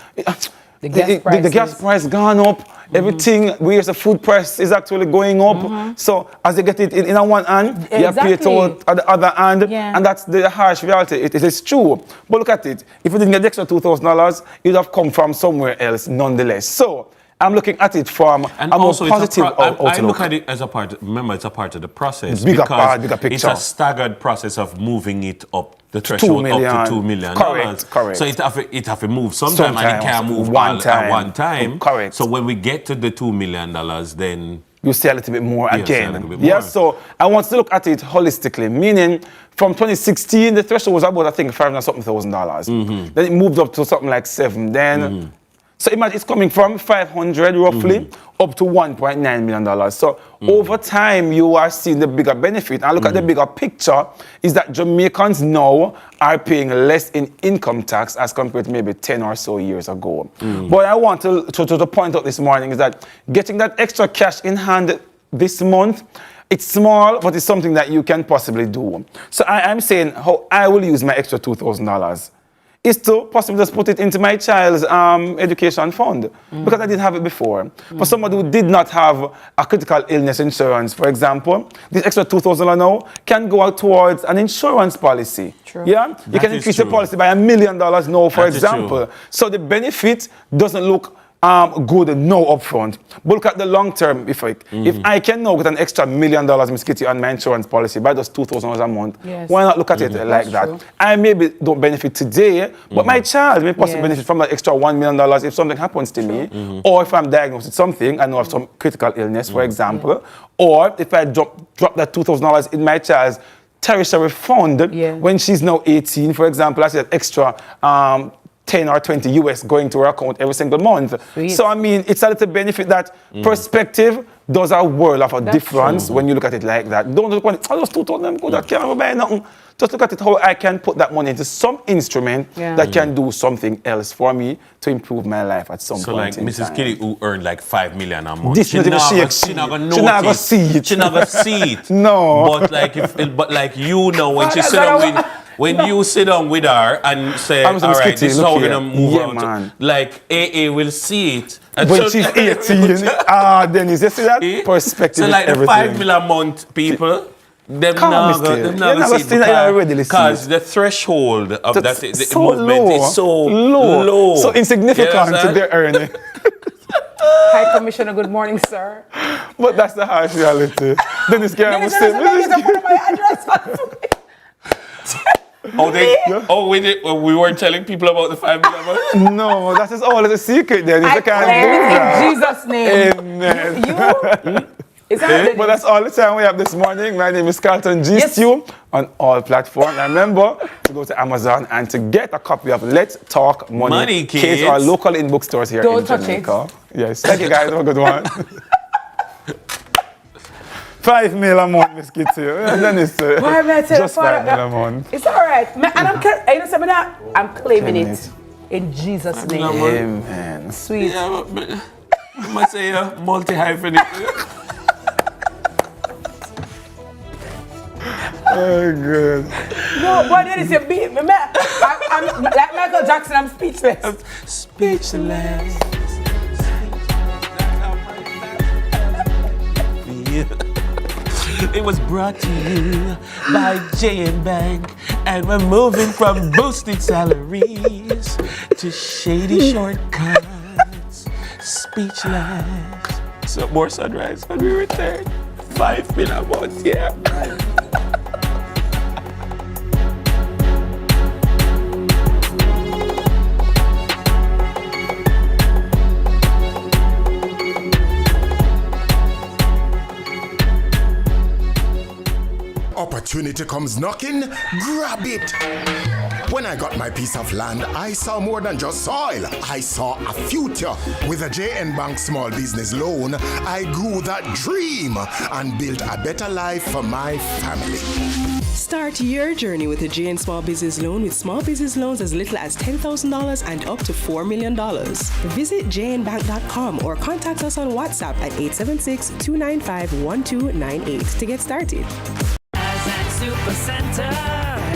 the gas price gone up. Everything, where's the food price is actually going up. So as you get it in on one hand, you pay it out at the other hand. And that's the harsh reality. It is true. But look at it. If you didn't get the extra $2,000, you'd have come from somewhere else nonetheless. So I'm looking at it from a more positive outlook. I look at it as a part, remember, it's a part of the process. Bigger picture. It's a staggered process of moving it up the threshold up to $2 million. Correct. So it have to move sometime and it can't move at one time. Correct. So when we get to the $2 million, then you see a little bit more again. Yes, so I want to look at it holistically, meaning from 2016, the threshold was about, I think, $500,000. Then it moved up to something like 7. Then, so imagine it's coming from 500 roughly up to $1.9 million. So over time, you are seeing the bigger benefit. And look at the bigger picture is that Jamaicans now are paying less in income tax as compared to maybe 10 or so years ago. But I want to point out this morning is that getting that extra cash in hand this month, it's small, but it's something that you can possibly do. So I'm saying how I will use my extra $2,000 is to possibly just put it into my child's education fund, because I didn't have it before. For somebody who did not have a critical illness insurance, for example, this extra $2,000 now can go out towards an insurance policy. Yeah, you can increase the policy by $1 million now, for example. So the benefit doesn't look good no upfront, but look at the long-term effect. If I can now get an extra $1 million, Miss Kitty, on my insurance policy by just $2,000 a month, why not look at it like that? I maybe don't benefit today, but my child may possibly benefit from that extra $1 million if something happens to me, or if I'm diagnosed with something, I know of some critical illness, for example, or if I drop that $2,000 in my child's tertiary fund when she's now 18, for example, I said extra 10 or 20 US going to her account every single month. So, I mean, it's a little benefit that perspective does a world of a difference when you look at it like that. Don't look at it, I just $2,000 good, I can't buy nothing. Just look at it how I can put that money into some instrument that can do something else for me to improve my life at some point in Mrs. time. Kitty, who earned like $5 million a month, This she never see it. She never see it. No. But like you know, when she sit down with, when you sit down with her and say, all right, this is how we're going to move on. Like AA will see it. And when she's 18, Dennis, you see that? Perspective so like is everything. The $5 million a month people, them never see it because the threshold of the movement is so low. So insignificant to their earning. Hi, Commissioner. Good morning, sir. But that's the harsh reality. Dennis Garrett was saying, we weren't telling people about the $5 million? No, that is all a secret there. I claim it in Jesus' name. Amen. But that's all the time we have this morning. My name is Carlton G. Stew on all platforms. And remember to go to Amazon and to get a copy of Let's Talk Money Kids. Or local in bookstores here in Jamaica. Yes, thank you guys. Have a good one. $5 million a month, Miss Kitty. And then it's just $5 million a month. It's all right. And I'm claiming it in Jesus' name. Amen. Sweet. Yeah, I must say multi-hyphenate. Oh, good. No, but then you beat me. I'm like Michael Jackson, I'm speechless. Speechless. It was brought to you by J&B Bank, and we're moving from boosted salaries to shady shortcuts. Speechless. So more sunrise when we return. $5 million a month, yeah. Opportunity comes knocking, grab it. When I got my piece of land, I saw more than just soil. I saw a future. With a JN Bank small business loan, I grew that dream and built a better life for my family. Start your journey with a JN Small Business Loan with small business loans as little as $10,000 and up to $4 million. Visit jnbank.com or contact us on WhatsApp at 876-295-1298 to get started. Super Center,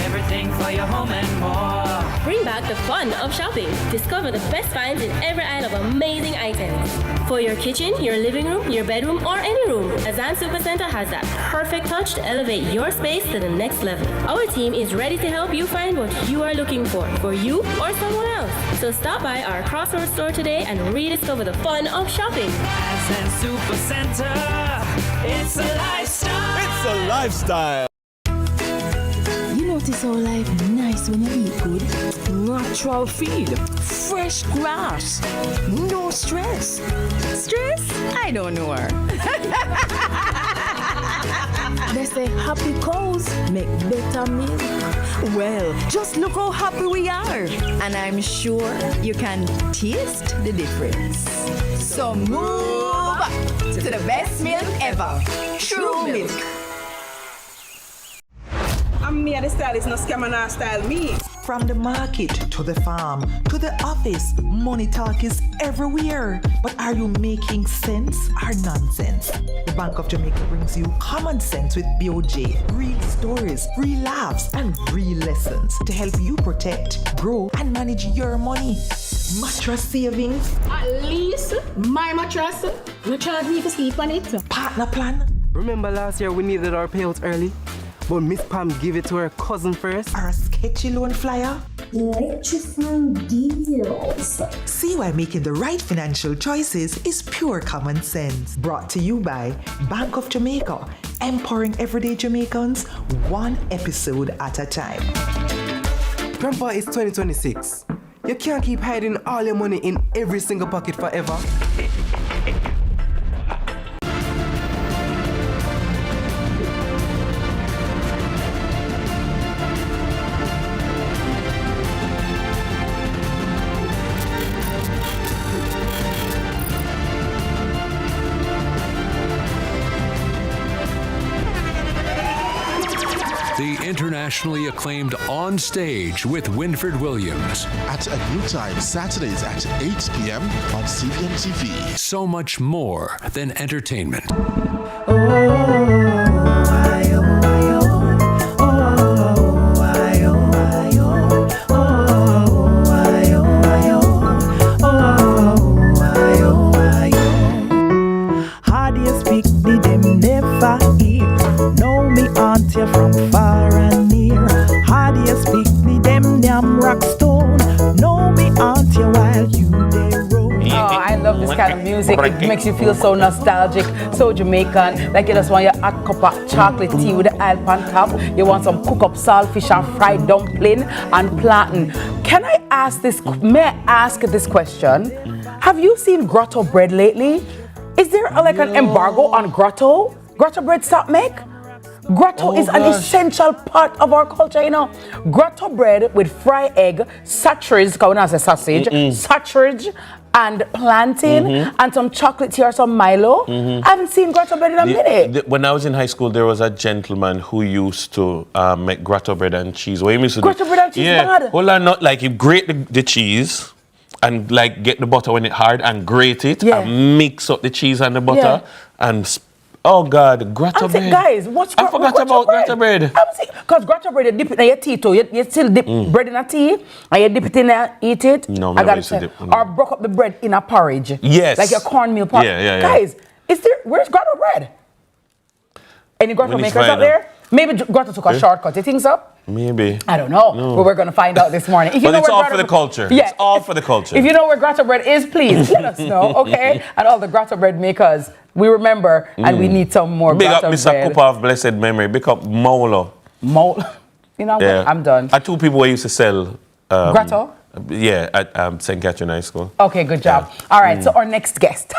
everything for your home and more. Bring back the fun of shopping. Discover the best finds in every aisle of amazing items. For your kitchen, your living room, your bedroom, or any room, Azan Supercenter has that perfect touch to elevate your space to the next level. Our team is ready to help you find what you are looking for you or someone else. So stop by our Crossroads store today and rediscover the fun of shopping. Azan Supercenter, it's a lifestyle. It's a lifestyle. You notice how life nice when you eat good? Natural feed, fresh grass, no stress. Stress? I don't know her. They say happy cows make better milk. Well, just look how happy we are. And I'm sure you can taste the difference. So move to the best milk ever. True milk. I'm me the stylist, no scammer, no style me. From the market to the farm to the office, money talk is everywhere. But are you making sense or nonsense? The Bank of Jamaica brings you common sense with BOJ. Real stories, real laughs, and real lessons to help you protect, grow, and manage your money. Mattress savings. At least my mattress, you charge me to sleep on it. Partner plan. Remember last year we needed our payouts early? But Miss Pam gave it to her cousin first. Or a sketchy loan flyer. Electrifying deals. See why making the right financial choices is pure common sense. Brought to you by Bank of Jamaica, empowering everyday Jamaicans one episode at a time. Grandpa, it's 2026. You can't keep hiding all your money in every single pocket forever. The internationally acclaimed On Stage with Winfred Williams. At a new time, Saturdays at 8 p.m. on CVMTV. So much more than entertainment. How do you speak? Did them never hear? Know me aunt you from far and near. How do you speak? Did them damn rock stone? Know me aunt you while you they roll. Oh, I love this kind of music. It makes you feel so nostalgic, so Jamaican. Like you just want your hot cup of chocolate tea with the oil pan top. You want some cook up saltfish and fried dumpling and plantain. Can I ask this? May I ask this question? Have you seen grotto bread lately? Is there like an embargo on grotto? Grotto bread stop make? Grotto is an essential part of our culture, you know. Grotto bread with fried egg, sausage, sausage, and plantain, and some chocolate tea or some Milo. I haven't seen grotto bread in a minute. When I was in high school, there was a gentleman who used to make grotto bread and cheese. What he used to grotto bread and cheese, bad. Hold on, not like you grate the cheese and like get the butter when it's hard and grate it and mix up the cheese and the butter and. Oh God, grotto bread. Guys, what's I forgot about grotto bread. Because grotto bread, you dip it in your tea too. You still dip bread in a tea and you dip it in there, eat it. No, I gotta say. Or broke up the bread in a porridge. Yes. Like your cornmeal porridge. Yeah. Guys, where's grotto bread? Any grotto makers out there? Maybe grotto took a shortcut. You think so? Maybe. I don't know. No. But we're going to find out this morning. But it's all for the culture. Yeah. It's all for the culture. If you know where grotto bread is, please let us know, okay? And all the grotto bread makers, we remember and we need some more grotto bread. Big up Mr. Cooper of blessed memory. Big up Molo. You know what? I'm done. Two people who used to sell... grotto? Yeah, at St. Catherine High School. Okay, good job. Yeah. All right, so our next guest.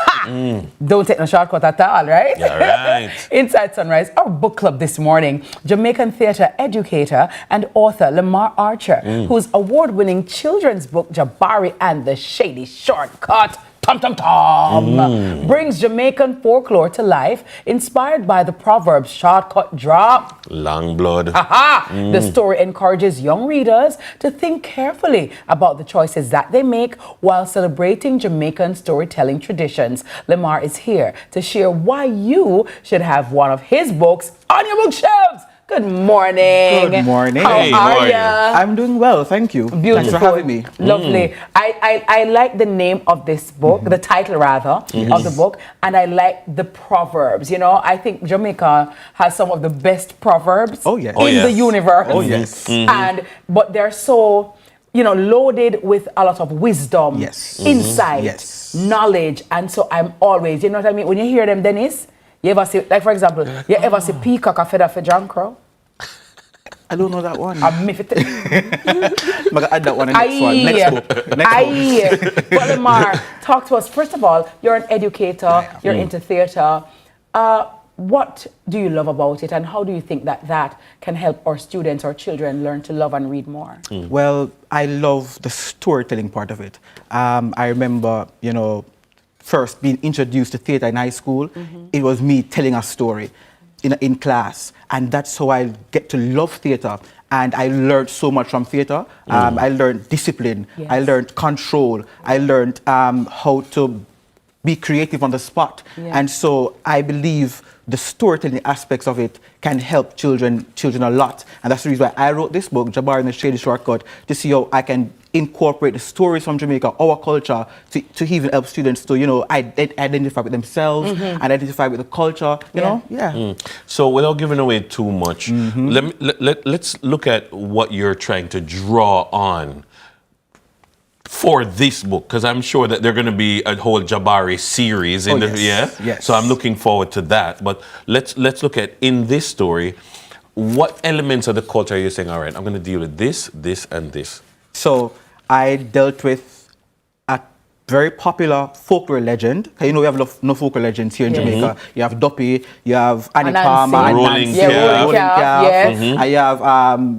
Don't take no shortcut at all, right? Yeah, right. Inside Sunrise, our book club this morning, Jamaican theatre educator and author Lamar Archer, whose award-winning children's book, Jabari and the Shady Shortcut, brings Jamaican folklore to life, inspired by the proverb shortcut drop. Long blood. The story encourages young readers to think carefully about the choices that they make while celebrating Jamaican storytelling traditions. Lamar is here to share why you should have one of his books on your bookshelves. Good morning. Good morning. How are you? I'm doing well, thank you. Beautiful. Thanks for having me. Lovely. I like the name of this book, the title rather, of the book, and I like the proverbs. You know, I think Jamaica has some of the best proverbs in the universe. Oh, yes. But they're so, you know, loaded with a lot of wisdom, insight, knowledge. And so I'm always, you know what I mean? When you hear them, Dennis, you ever see, like for example, you ever see peacock a feather for John Crow? I don't know that one. I'm going to add that one in the next book. But Lamar, talk to us. First of all, you're an educator, you're into theatre. What do you love about it, and how do you think that can help our students or children learn to love and read more? Well, I love the storytelling part of it. I remember, you know, first being introduced to theatre in high school. It was me telling a story in class, and that's how I get to love theatre. And I learned so much from theatre. I learned discipline. I learned control. I learned how to be creative on the spot. And so I believe the storytelling aspects of it can help children a lot. And that's the reason why I wrote this book, Jabari and the Shady Shortcut, to see how I can incorporate the stories from Jamaica, our culture, to even help students to, you know, identify with themselves, identify with the culture, you know? So without giving away too much, let's look at what you're trying to draw on for this book, because I'm sure that there's going to be a whole Jabari series in So I'm looking forward to that. But let's look at, in this story, what elements of the culture are you saying, all right, I'm going to deal with this, this, and this? So I dealt with a very popular folklore legend. You know, we have no folklore legends here in Jamaica. You have Duppy, you have Annie Palmer, and Rolling Calf, and you have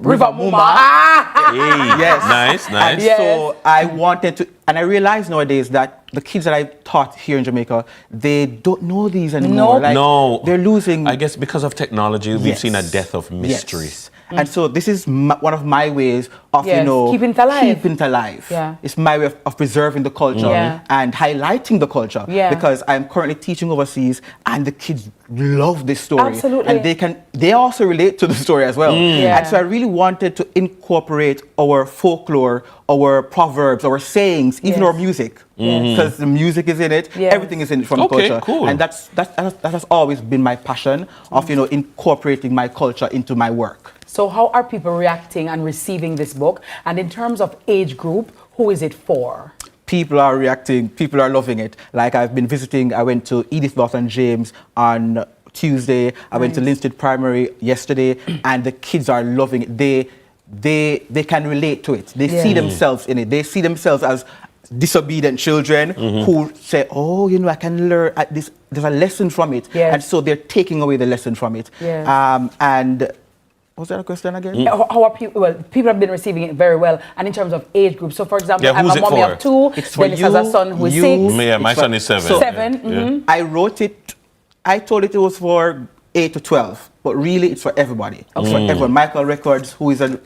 River Muma. Nice. And so I wanted to, and I realized nowadays that the kids that I taught here in Jamaica, they don't know these anymore. They're losing. I guess because of technology, we've seen a death of mystery. And so this is one of my ways of, you know, keeping it alive. It's my way of preserving the culture and highlighting the culture. Because I'm currently teaching overseas, and the kids love this story. Absolutely. And they also relate to the story as well. And so I really wanted to incorporate our folklore, our proverbs, our sayings, even our music. Because the music is in it, everything is in it from the culture. Cool. And that has always been my passion of, you know, incorporating my culture into my work. So how are people reacting and receiving this book? And in terms of age group, who is it for? People are reacting, people are loving it. Like I went to Edith Lawson James on Tuesday, I went to Linstead Primary yesterday, and the kids are loving it. They can relate to it. They see themselves in it. They see themselves as disobedient children who say, oh, you know, I can learn this. There's a lesson from it. And so they're taking away the lesson from it. And was that a question again? How are people? Well, people have been receiving it very well. And in terms of age group, so for example, I'm a mommy of 2. It's for Dennis has a son who is 6. Yeah, my son is 7. So, I wrote it. I told it was for 8 to 12, but really it's for everybody. It's for everyone. Michael Records, who is a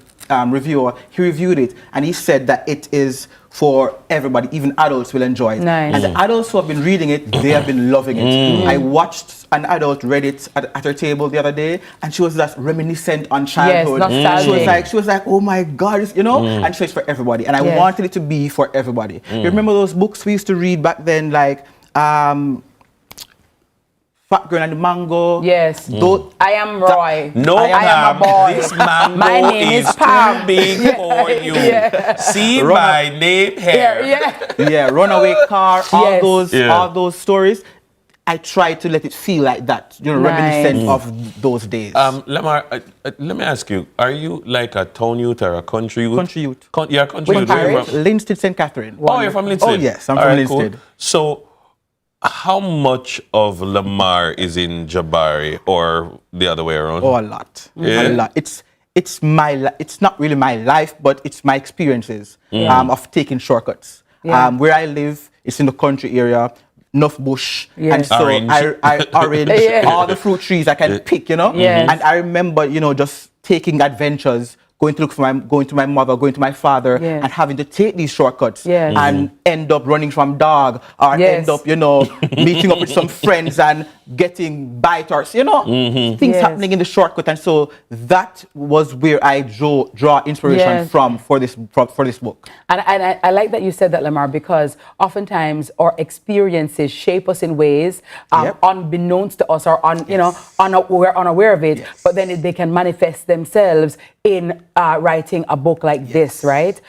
reviewer, he reviewed it and he said that it is for everybody, even adults will enjoy it. And the adults who have been reading it, they have been loving it. I watched an adult read it at her table the other day, and she was just reminiscent on childhood. She was like, oh my God, you know? And so it's for everybody. And I wanted it to be for everybody. You remember those books we used to read back then, like Fat Girl and the Mango. I am Roy. I am a boy. This mango My name is Pam. too big for you. See my name here. Runaway Car, all those stories. I try to let it feel like that, you know, reminiscent of those days. Lamar, let me ask you, are you like a town youth or a country youth? Country youth. You're a country youth. Linstead, St. Catherine. Oh, you're from Linstead? Oh, yes, I'm from Linstead. Cool. So, how much of Lamar is in Jabari, or the other way around? Oh, a lot. A lot. It's not really my life, but it's my experiences of taking shortcuts. Yeah. Where I live, it's in the country area, enough bush, Yes. and so Orange. I orange, Yeah. all the fruit trees I can pick, you know. Yes. And I remember, you know, just taking adventures, going to my mother, going to my father, Yes. and having to take these shortcuts, Yes. and end up running from dog, or Yes. end up, you know, meeting up with some friends and getting biters, you know, things Yes. happening in the shortcut. And so that was where I draw inspiration Yes. from for this book. And I like that you said that, Lamar, because oftentimes our experiences shape us in ways unbeknownst to us, or we're unaware of it, but then they can manifest themselves in writing a book like this, right?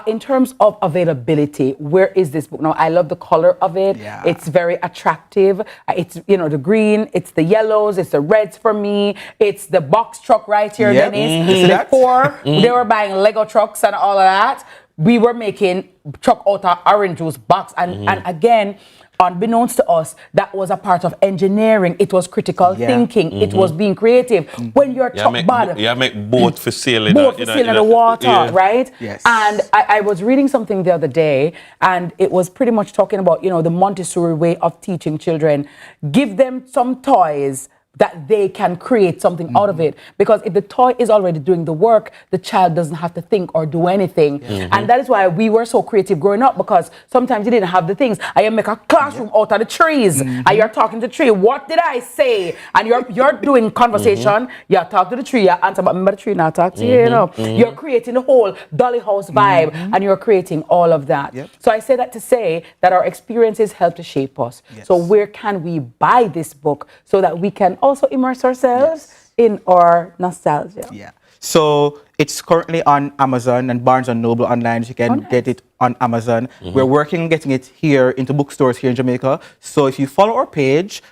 In terms of availability, where is this book now? I love the color of it. Yeah. It's very attractive. It's, you know, the green, it's the yellows, it's the reds for me. It's the box truck right here, Yep. Dennis. Before they were buying Lego trucks and all of that, we were making truck out of orange juice box. And again, unbeknownst to us, that was a part of engineering. It was critical thinking. It was being creative. When you're truck bad, make boat for sailing. boat for sailing in the water, right? Yes. And I was reading something the other day, and it was pretty much talking about, you know, the Montessori way of teaching children. Give them some toys that they can create something out of it. Because if the toy is already doing the work, the child doesn't have to think or do anything. And that is why we were so creative growing up, because sometimes you didn't have the things. And you make a classroom out of the trees, and you're talking to the tree. What did I say? And you're doing conversation. You talk to the tree, you answer, but remember the tree now talk to you, you know. You're creating the whole Dolly House vibe, and you're creating all of that. So I say that to say that our experiences help to shape us. So where can we buy this book so that we can also immerse ourselves in our nostalgia? Yeah. So it's currently on Amazon and Barnes & Noble online. You can get it on Amazon. We're working on getting it here into bookstores here in Jamaica. So if you follow our page,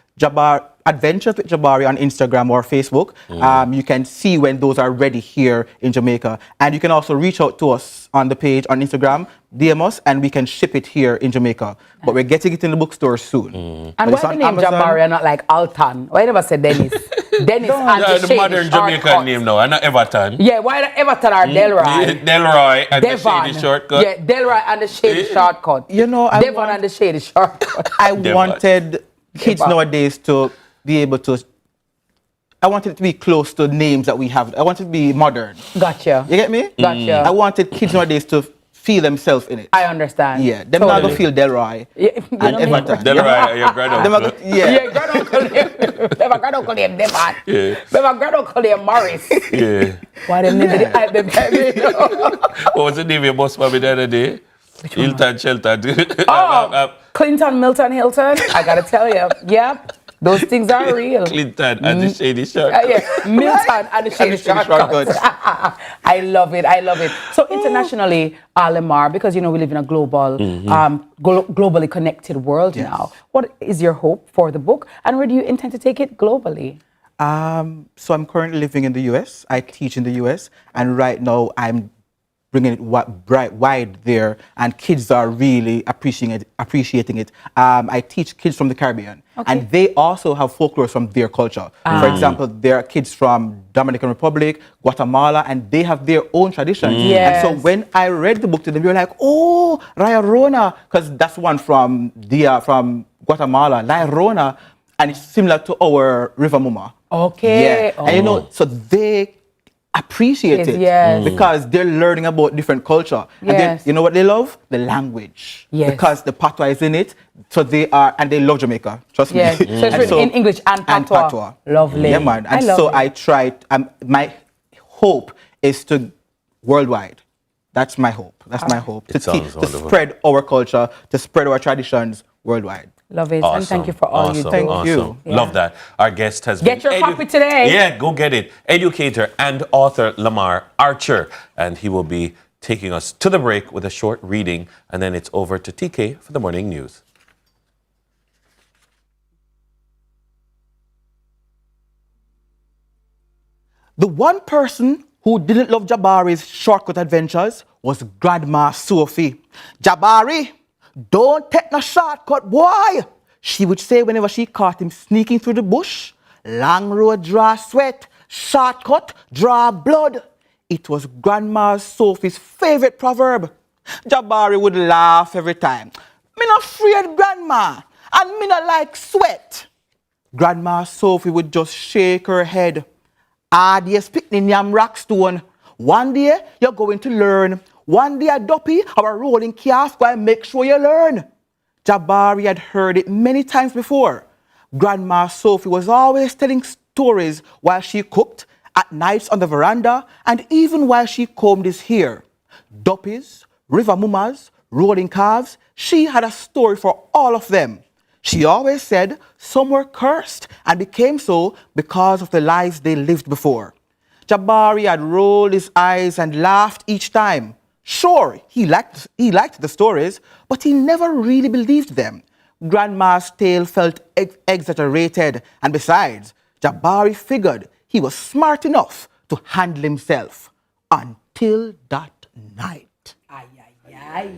Adventures with Jabari on Instagram or Facebook, you can see when those are ready here in Jamaica. And you can also reach out to us on the page on Instagram, DM us, and we can ship it here in Jamaica. But we're getting it in the bookstore soon. And why the name Jabari and not like Alton? Why never say Dennis? Dennis and the modern Jamaican name now, and not Everton. Yeah, why not Everton or Delroy? Delroy and Devon. the Shady Shortcut. Yeah, Delroy and the Shady Shortcut. You know, Devon and the Shady Shortcut. I wanted kids nowadays to be able to, I wanted it to be close to names that we have. I wanted it to be modern. Gotcha. You get me? Gotcha. I wanted kids nowadays to feel themselves in it. I understand. Yeah, them not gonna feel Delroy and Everton. Delroy, your granduncle. Yeah, granduncle name. Them a granduncle name Devon. Yeah. Them a granduncle name Morris. Yeah. Why them name the hype them baby? What was the name of your boss for me the other day? Hilton Shelton. Clinton, Milton, Hilton. I gotta tell you, yeah, those things are real. Clinton and the Shady Shortcut. Yeah, Milton and the Shady Shortcut. I love it. I love it. So internationally, Lamar, because you know we live in a global, globally connected world now. What is your hope for the book, and where do you intend to take it globally? So I'm currently living in the US. I teach in the US, and right now I'm bringing it wide there, and kids are really appreciating it. I teach kids from the Caribbean, and they also have folklore from their culture. For example, there are kids from Dominican Republic, Guatemala, and they have their own traditions. And so when I read the book to them, they were like, "Oh, Raya Rona," because that's one from Guatemala, La Rona, and it's similar to our River Muma. Okay. Yeah, and you know, so they appreciate it because they're learning about different culture. And you know what they love? The language. Because the patois is in it, so they love Jamaica. Trust me. So it's written in English and patois. Lovely. Yeah, man. And so I tried. My hope is to worldwide. That's my hope. That's my hope to spread our culture, to spread our traditions worldwide. Love it. Awesome. And thank you for all you do. Thank you. Yeah. Love that. Our guest has Get your copy today. Yeah, go get it. Educator and author Lamar Archer. And he will be taking us to the break with a short reading. And then it's over to TK for the morning news. The one person who didn't love Jabari's shortcut adventures was Grandma Sophie. "Jabari, don't take no shortcut, boy," she would say whenever she caught him sneaking through the bush. "Long road draw sweat, shortcut draw blood." It was Grandma Sophie's favorite proverb. Jabari would laugh every time. Me not afraid, Grandma, and me not like sweat. Grandma Sophie would just shake her head. Yes, picnic yam rockstone. One day you're going to learn. One day a duppy or a rolling calf go and make sure you learn. Jabari had heard it many times before. Grandma Sophie was always telling stories while she cooked, at nights on the veranda, and even while she combed his hair. Duppies, river mumas, rolling calves, she had a story for all of them. She always said some were cursed and became so because of the lives they lived before. Jabari had rolled his eyes and laughed each time. Sure, he liked the stories, but he never really believed them. Grandma's tale felt exaggerated, and besides, Jabari figured he was smart enough to handle himself. Until that night. Ay, ay, ay.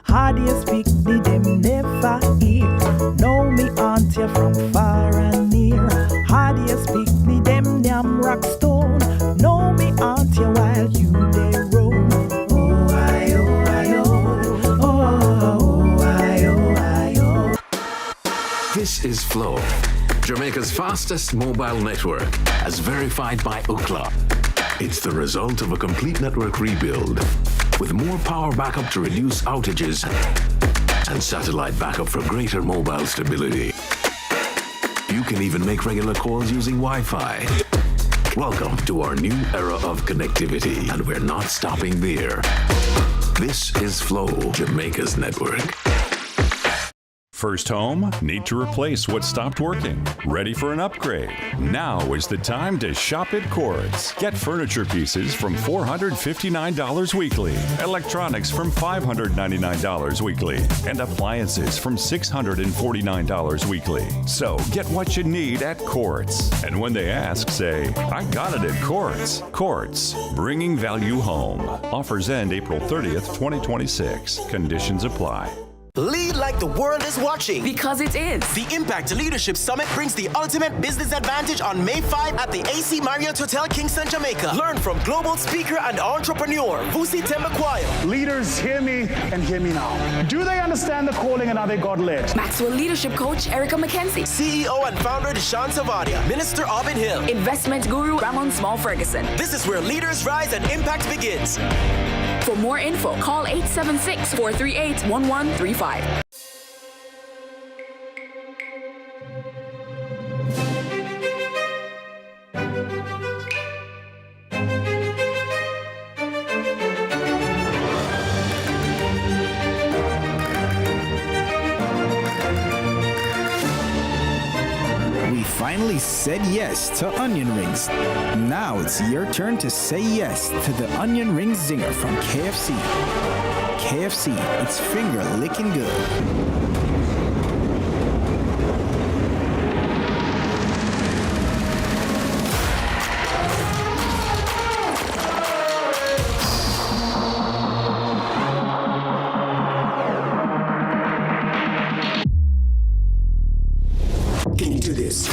Hardest speak me, them never hear. Know me auntie from far and near. Hardest speak me, them yam rock stone. Know me auntie while you they roam. Oh, I, oh, I, oh. Oh, I, oh, I, oh. This is Flow, Jamaica's fastest mobile network, as verified by Ookla. It's the result of a complete network rebuild, with more power backup to reduce outages and satellite backup for greater mobile stability. You can even make regular calls using Wi-Fi. Welcome to our new era of connectivity, and we're not stopping there. This is Flow, Jamaica's network. First home? Need to replace what stopped working? Ready for an upgrade? Now is the time to shop at Courts. Get furniture pieces from $459 weekly, electronics from $599 weekly, and appliances from $649 weekly. So get what you need at Courts. And when they ask, say, I got it at Courts. Courts, bringing value home. Offers end April 30th, 2026. Conditions apply. Lead like the world is watching. Because it is. The Impact Leadership Summit brings the ultimate business advantage on May 5 at the AC Marriott Hotel Kingston, Jamaica. Learn from global speaker and entrepreneur, Vusi Tembakwaya. Leaders, hear me and hear me now. Do they understand the calling and are they God-led? Maxwell Leadership Coach Erica McKenzie. CEO and founder Deshaun Savadia. Minister Aubin Hill. Investment Guru Ramon Small Ferguson. This is where leaders rise and impact begins. For more info, call 876-438-1135. We finally said yes to onion rings. Now it's your turn to say yes to the onion ring zinger from KFC. KFC, it's finger licking good. Can you do this?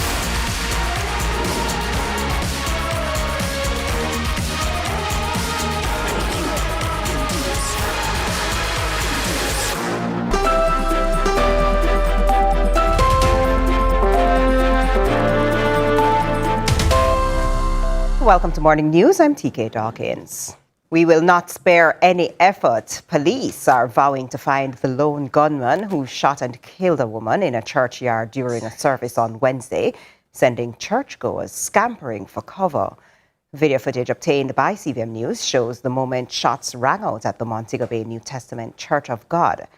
Welcome to Morning News. I'm TK Dawkins. We will not spare any effort. Police are vowing to find the lone gunman who shot and killed a woman in a churchyard during a service on Wednesday, sending churchgoers scampering for cover. Video footage obtained by CVM News shows the moment shots rang out at the Montego Bay New Testament Church of God.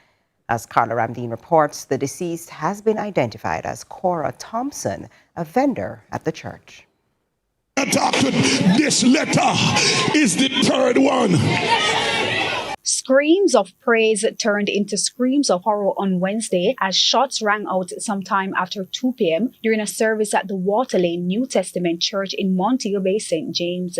As Carla Ramdeen reports, the deceased has been identified as Cora Thompson, a vendor at the church. This letter is the third one. Screams of praise turned into screams of horror on Wednesday as shots rang out sometime after 2 p.m. during a service at the Waterlane New Testament Church in Montego Bay, St. James.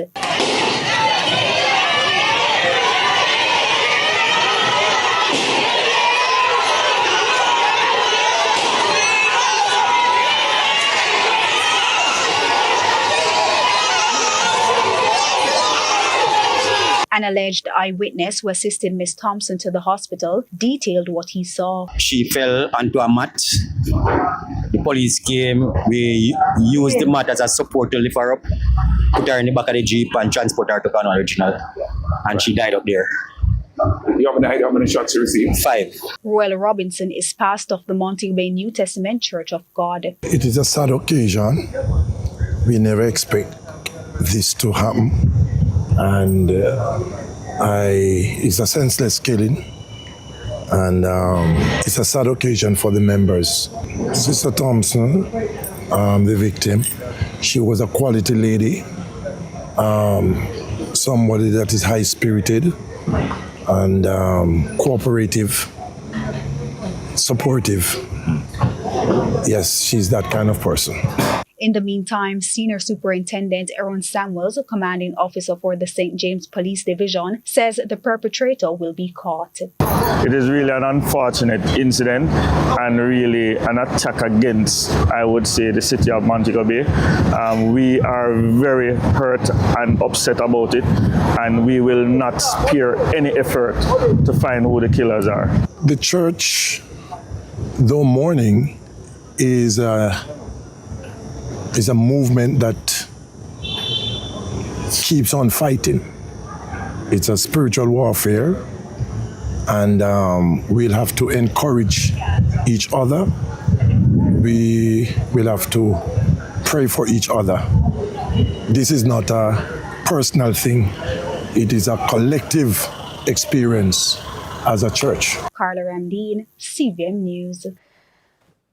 An alleged eyewitness who assisted Miss Thompson to the hospital detailed what he saw. She fell onto a mat. The police came. We used the mat as a support to lift her up, put her in the back of the Jeep and transport her to Cornwall Regional. And she died up there. You have an idea how many shots you received? 5. Royal Robinson is pastor of the Montego Bay New Testament Church of God. It is a sad occasion. We never expect this to happen. And it's a senseless killing. And it's a sad occasion for the members. Sister Thompson, the victim, she was a quality lady, somebody that is high-spirited and cooperative, supportive. Yes, she's that kind of person. In the meantime, Senior Superintendent Aaron Samuels, commanding officer for the St. James Police Division, says the perpetrator will be caught. It is really an unfortunate incident and really an attack against, I would say, the city of Montego Bay. We are very hurt and upset about it, and we will not spare any effort to find who the killers are. The church, though mourning, is a movement that keeps on fighting. It's a spiritual warfare, and we'll have to encourage each other. We will have to pray for each other. This is not a personal thing. It is a collective experience as a church. Carla Ramdeen, CVM News.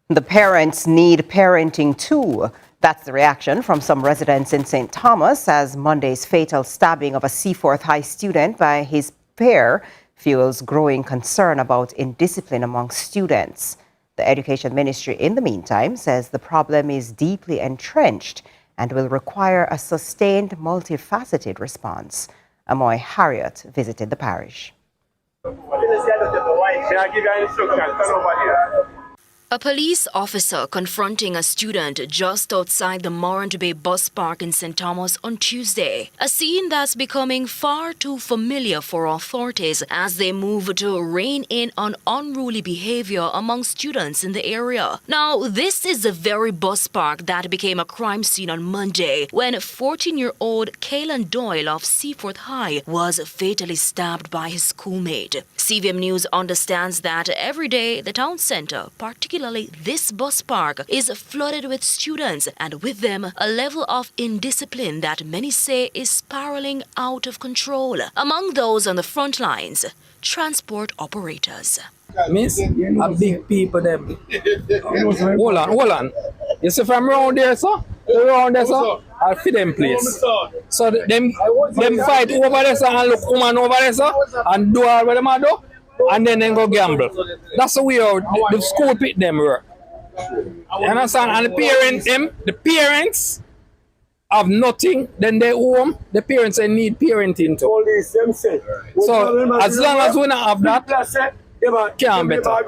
The parents need parenting too. That's the reaction from some residents in St. Thomas as Monday's fatal stabbing of a Seaforth High student by his peer fuels growing concern about indiscipline among students. The Education Ministry, in the meantime, says the problem is deeply entrenched and will require a sustained, multifaceted response. Amoy Harriot visited the parish. A police officer confronting a student just outside the Morant Bay bus park in St. Thomas on Tuesday. A scene that's becoming far too familiar for authorities as they move to rein in on unruly behavior among students in the area. Now, this is the very bus park that became a crime scene on Monday when 14-year-old Kaylan Doyle of Seaforth High was fatally stabbed by his schoolmate. CVM News understands that every day the town center, particularly this bus park, is flooded with students and with them a level of indiscipline that many say is spiraling out of control. Among those on the front lines, transport operators. Miss, a big people them. Hold on. You see from around there, sir? Around there, sir? I'll feed them place. So them fight over there, sir, and look woman over there, sir, and do all what them do, and then go gamble. That's the way the school pick them work. You understand? And the parents have nothing, then they home, the parents they need parenting too. So as long as we don't have that, can't better.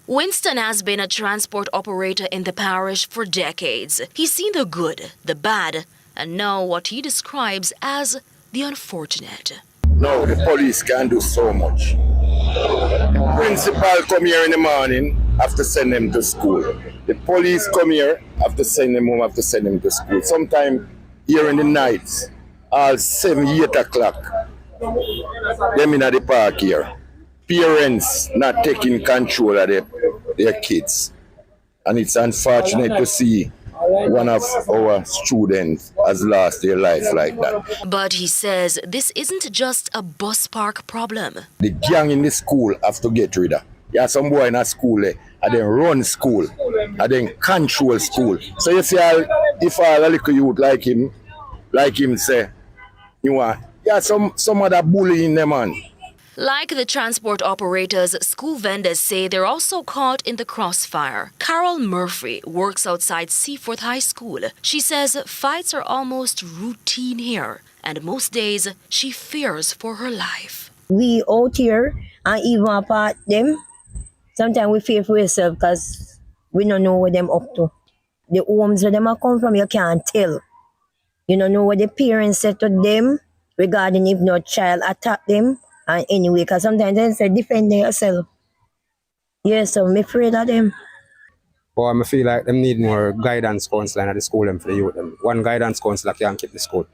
Winston has been a transport operator in the parish for decades. He's seen the good, the bad, and now what he describes as the unfortunate. No, the police can do so much. The principal come here in the morning, have to send them to school. The police come here, have to send them home, have to send them to school. Sometime here in the night, all 7, 8 o'clock, them in the park here. Parents not taking control of their kids. And it's unfortunate to see one of our students has lost their life like that. But he says this isn't just a bus park problem. The gang in the school have to get rid of. Yeah, some boy in a school and then run school and then control school. So you see, if all a little youth like him say, you know, yeah, some other bullying them man. Like the transport operators, school vendors say they're also caught in the crossfire. Carol Murphy works outside Seaforth High School. She says fights are almost routine here, and most days she fears for her life. We out here and even apart them, sometimes we fear for ourselves because we don't know where them up to. The homes where them are come from, you can't tell. You don't know what the parents said to them. regarding if no child attack them and anyway, because sometimes they say defend yourself. Yeah, so I'm afraid of them. But I feel like them need more guidance counselor at the school and for the youth. One guidance counselor can't keep the school.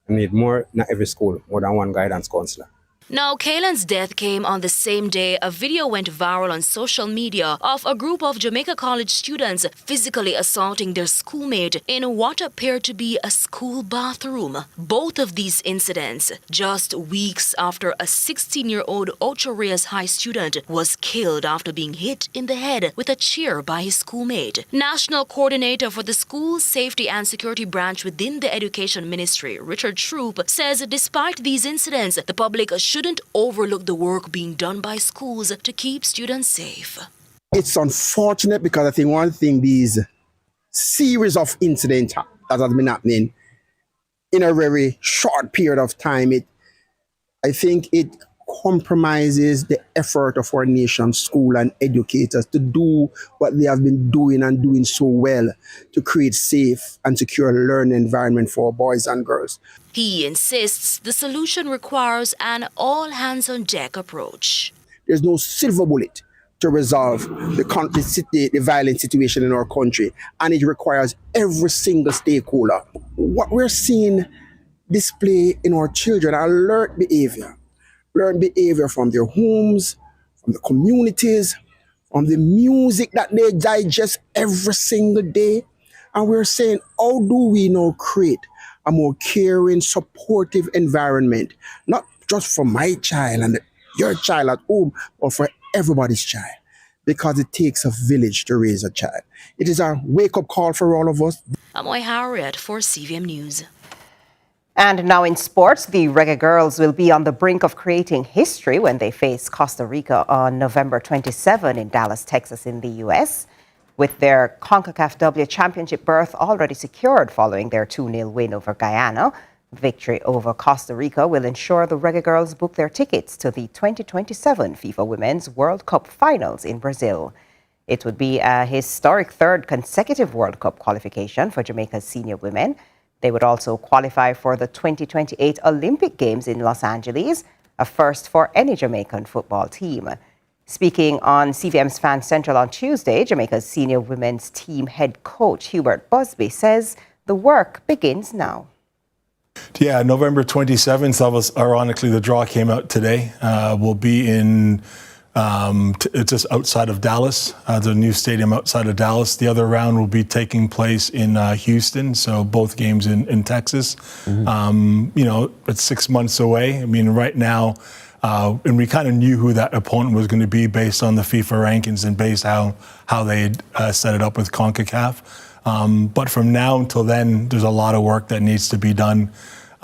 They need more, not every school, more than one guidance counselor. Now, Kaylan's death came on the same day a video went viral on social media of a group of Jamaica College students physically assaulting their schoolmate in what appeared to be a school bathroom. Both of these incidents just weeks after a 16-year-old Ocho Rios High student was killed after being hit in the head with a chair by his schoolmate. National Coordinator for the School Safety and Security Branch within the Education Ministry, Richard Troop, says despite these incidents, the public shouldn't overlook the work being done by schools to keep students safe. It's unfortunate because I think one thing, these series of incidents that has been happening in a very short period of time, I think it compromises the effort of our nation's school and educators to do what they have been doing and doing so well to create safe and secure learning environment for boys and girls. He insists the solution requires an all-hands-on-deck approach. There's no silver bullet to resolve the violent situation in our country, and it requires every single stakeholder. What we're seeing display in our children are learned behavior from their homes, from the communities, from the music that they digest every single day. And we're saying, how do we now create a more caring, supportive environment, not just for my child and your child at home, but for everybody's child, because it takes a village to raise a child. It is a wake-up call for all of us. Amoy Harriet for CVM News. And now in sports, the Reggae Girlz will be on the brink of creating history when they face Costa Rica on November 27 in Dallas, Texas in the U.S. With their CONCACAF W Championship berth already secured following their 2-0 win over Guyana, victory over Costa Rica will ensure the Reggae Girlz book their tickets to the 2027 FIFA Women's World Cup Finals in Brazil. It would be a historic third consecutive World Cup qualification for Jamaica's senior women. They would also qualify for the 2028 Olympic Games in Los Angeles, a first for any Jamaican football team. Speaking on CVM's Fan Central on Tuesday, Jamaica's senior women's team head coach Hubert Busby says the work begins now. Yeah, November 27th, that was ironically the draw came out today. We'll be in it's just outside of Dallas, the new stadium outside of Dallas. The other round will be taking place in Houston, so both games in Texas. It's 6 months away. I mean, right now, and we kind of knew who that opponent was going to be based on the FIFA rankings and based how they set it up with CONCACAF. But from now until then, there's a lot of work that needs to be done.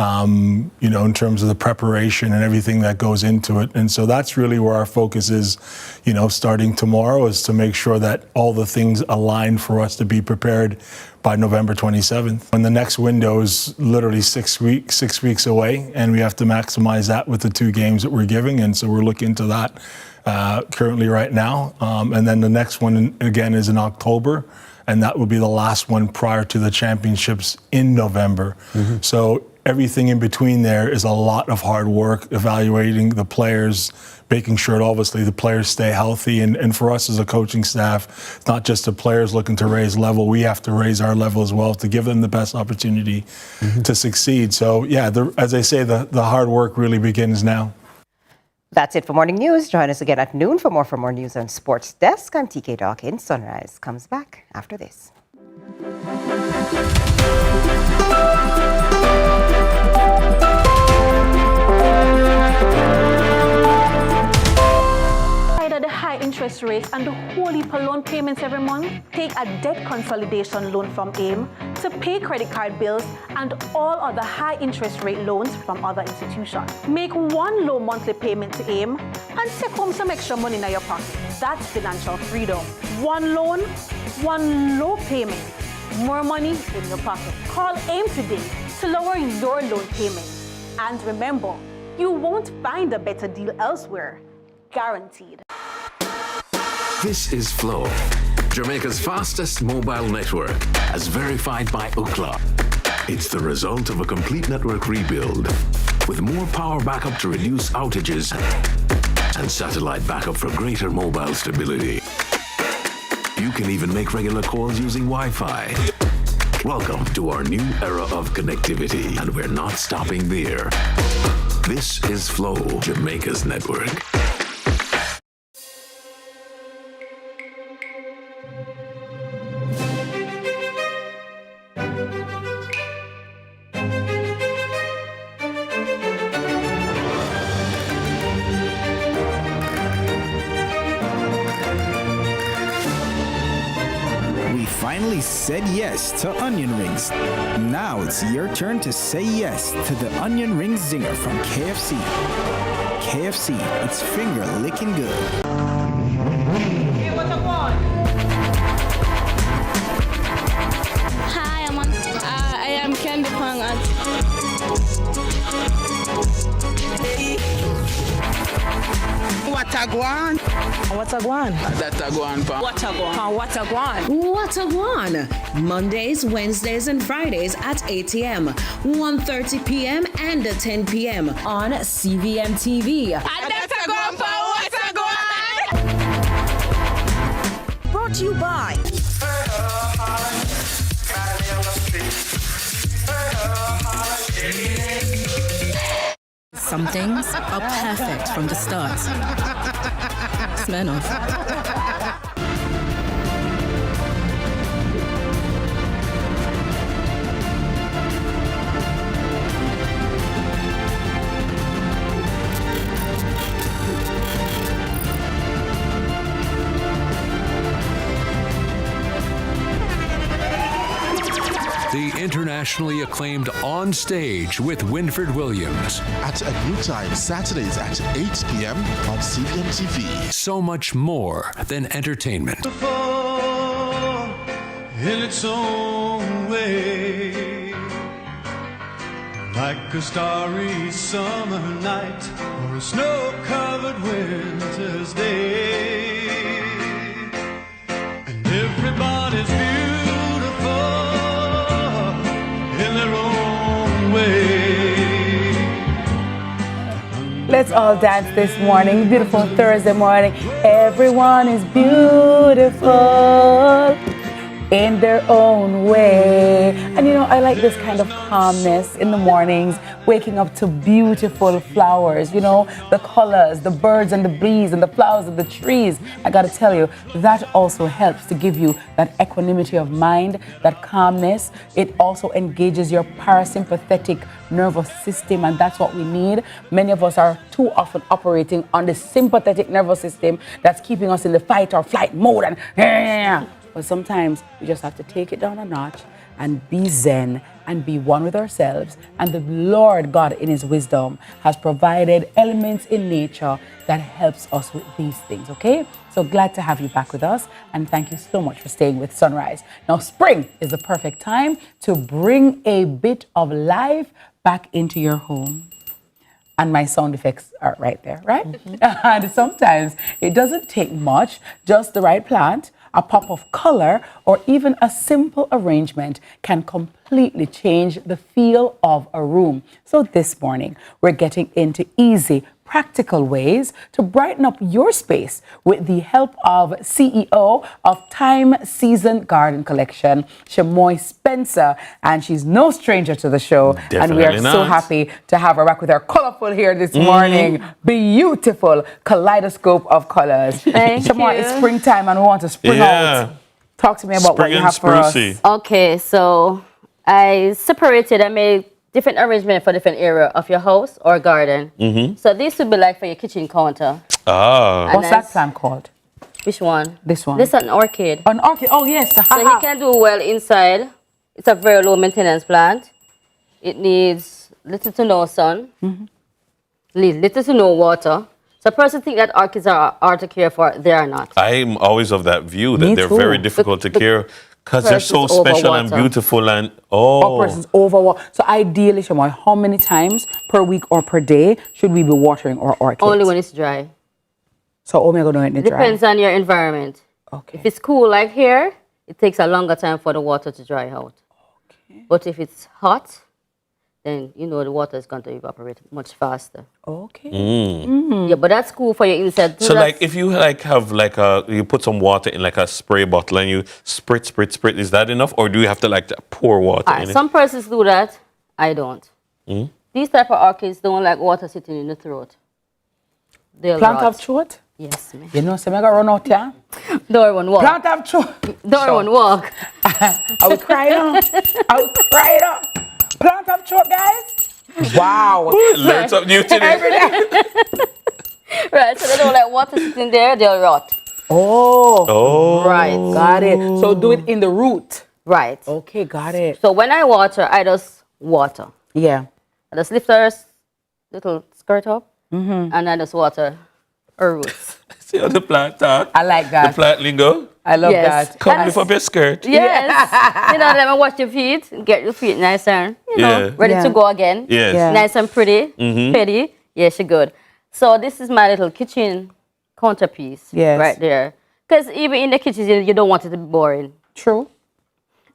In terms of the preparation and everything that goes into it. And so that's really where our focus is, starting tomorrow, is to make sure that all the things align for us to be prepared by November 27th. And the next window is literally 6 weeks away, and we have to maximize that with the 2 games that we're giving. And so we're looking into that currently right now. And then the next one, again, is in October. And that will be the last one prior to the championships in November. So everything in between there is a lot of hard work, evaluating the players, making sure that obviously the players stay healthy. And for us as a coaching staff, it's not just the players looking to raise level. We have to raise our level as well to give them the best opportunity to succeed. So, yeah, as I say, the hard work really begins now. That's it for Morning News. Join us again at noon for more news on Sports Desk. I'm TK Dawkins. Sunrise comes back after this. The high interest rates and the whole heap of loan payments every month? Take a debt consolidation loan from AIM to pay credit card bills and all other high interest rate loans from other institutions. Make one low monthly payment to AIM and take home some extra money in your pocket. That's financial freedom. One loan, one low payment. More money in your pocket. Call AIM today to lower your loan payment. And remember, you won't find a better deal elsewhere. Guaranteed. This is Flow, Jamaica's fastest mobile network, as verified by Ookla. It's the result of a complete network rebuild with more power backup to reduce outages and satellite backup for greater mobile stability. You can even make regular calls using Wi-Fi. Welcome to our new era of connectivity, and we're not stopping there. This is Flow, Jamaica's network. Finally said yes to onion rings. Now it's your turn to say yes to the onion ring zinger from KFC. KFC, it's finger licking good. Hey, what I want? Hi, I am Candy Pang. What a guan? What a guan? That a guan pa. What a guan? What a guan? What a guan? Mondays, Wednesdays, and Fridays at 8 a.m., 1:30 p.m., and 10 p.m. on CVM TV. And that's a guan pa. What a guan? Brought to you by Some things are perfect from the start. Smirnoff. The internationally acclaimed On Stage with Winfred Williams. At a new time, Saturdays at 8 p.m. on CVM TV. So much more than entertainment. In its own way, like a starry summer night or a snow-covered winter's day, and everybody's beautiful in their own way. Let's all dance this morning, beautiful Thursday morning. Everyone is beautiful in their own way. And you know, I like this kind of calmness in the mornings, waking up to beautiful flowers, you know, the colors, the birds and the bees and the flowers of the trees. I gotta tell you, that also helps to give you that equanimity of mind, that calmness. It also engages your parasympathetic nervous system, and that's what we need. Many of us are too often operating on the sympathetic nervous system that's keeping us in the fight or flight mode, and but sometimes we just have to take it down a notch and be zen and be one with ourselves. And the Lord God in his wisdom has provided elements in nature that helps us with these things, okay? So glad to have you back with us, and thank you so much for staying with Sunrise. Now, spring is the perfect time to bring a bit of life back into your home. And my sound effects are right there, right? And sometimes it doesn't take much, just the right plant, a pop of color, or even a simple arrangement can completely change the feel of a room. So this morning, we're getting into easy, practical ways to brighten up your space with the help of CEO of Time Season Garden Collection, Shamoy Spencer, and she's no stranger to the show. Definitely and we are not. so happy to have her back with her colorful hair this morning. Beautiful kaleidoscope of colors. Shamoy, it's springtime and we want to spring out. Talk to me about what you have for us. Okay, so I made different arrangement for different area of your house or garden. So this would be like for your kitchen counter. What's that plant called? Which one? This one. This is an orchid. An orchid, oh yes. So you can do well inside. It's a very low maintenance plant. It needs little to no sun, little to no water. So person think that orchids are hard to care for. They are not. I'm always of that view that they're very difficult to care. Because they're so special and beautiful and Or person's overwater. So ideally, Shamoy, how many times per week or per day should we be watering our orchids? Only when it's dry. So only going to it dry. Depends on your environment. Okay. If it's cool like here, it takes a longer time for the water to dry out. Okay. But if it's hot, then you know the water is going to evaporate much faster. Okay. Yeah, but that's cool for your insect. So like if you like have like you put some water in like a spray bottle and you sprit, is that enough? Or do you have to like pour water in it? Some persons do that. I don't. These type of orchids don't like water sitting in the throat. They'll Plant rot. of throat? Yes, ma'am. You know, so I got run out here. Don't everyone walk. Plant of throat. Don't everyone walk. I would cry out. I would cry out. Plant of throat, guys. Wow. Learn something new today. Every day. Right, so they don't like water sitting there, they'll rot. Oh. Right. Got it. So do it in the root. Right. Okay, got it. So when I water, I just water. Yeah. I just lift her little skirt up, and I just water her roots. See how the plant talk? I like that. The plant lingo? I love Yes. that. Come lift up your skirt. Yes. You know, let me wash your feet, get your feet nice and, ready to go again. Yes. Yeah. Nice and pretty, pretty. Yeah, she good. So this is my little kitchen counterpiece right there. Because even in the kitchen, you don't want it to be boring. True.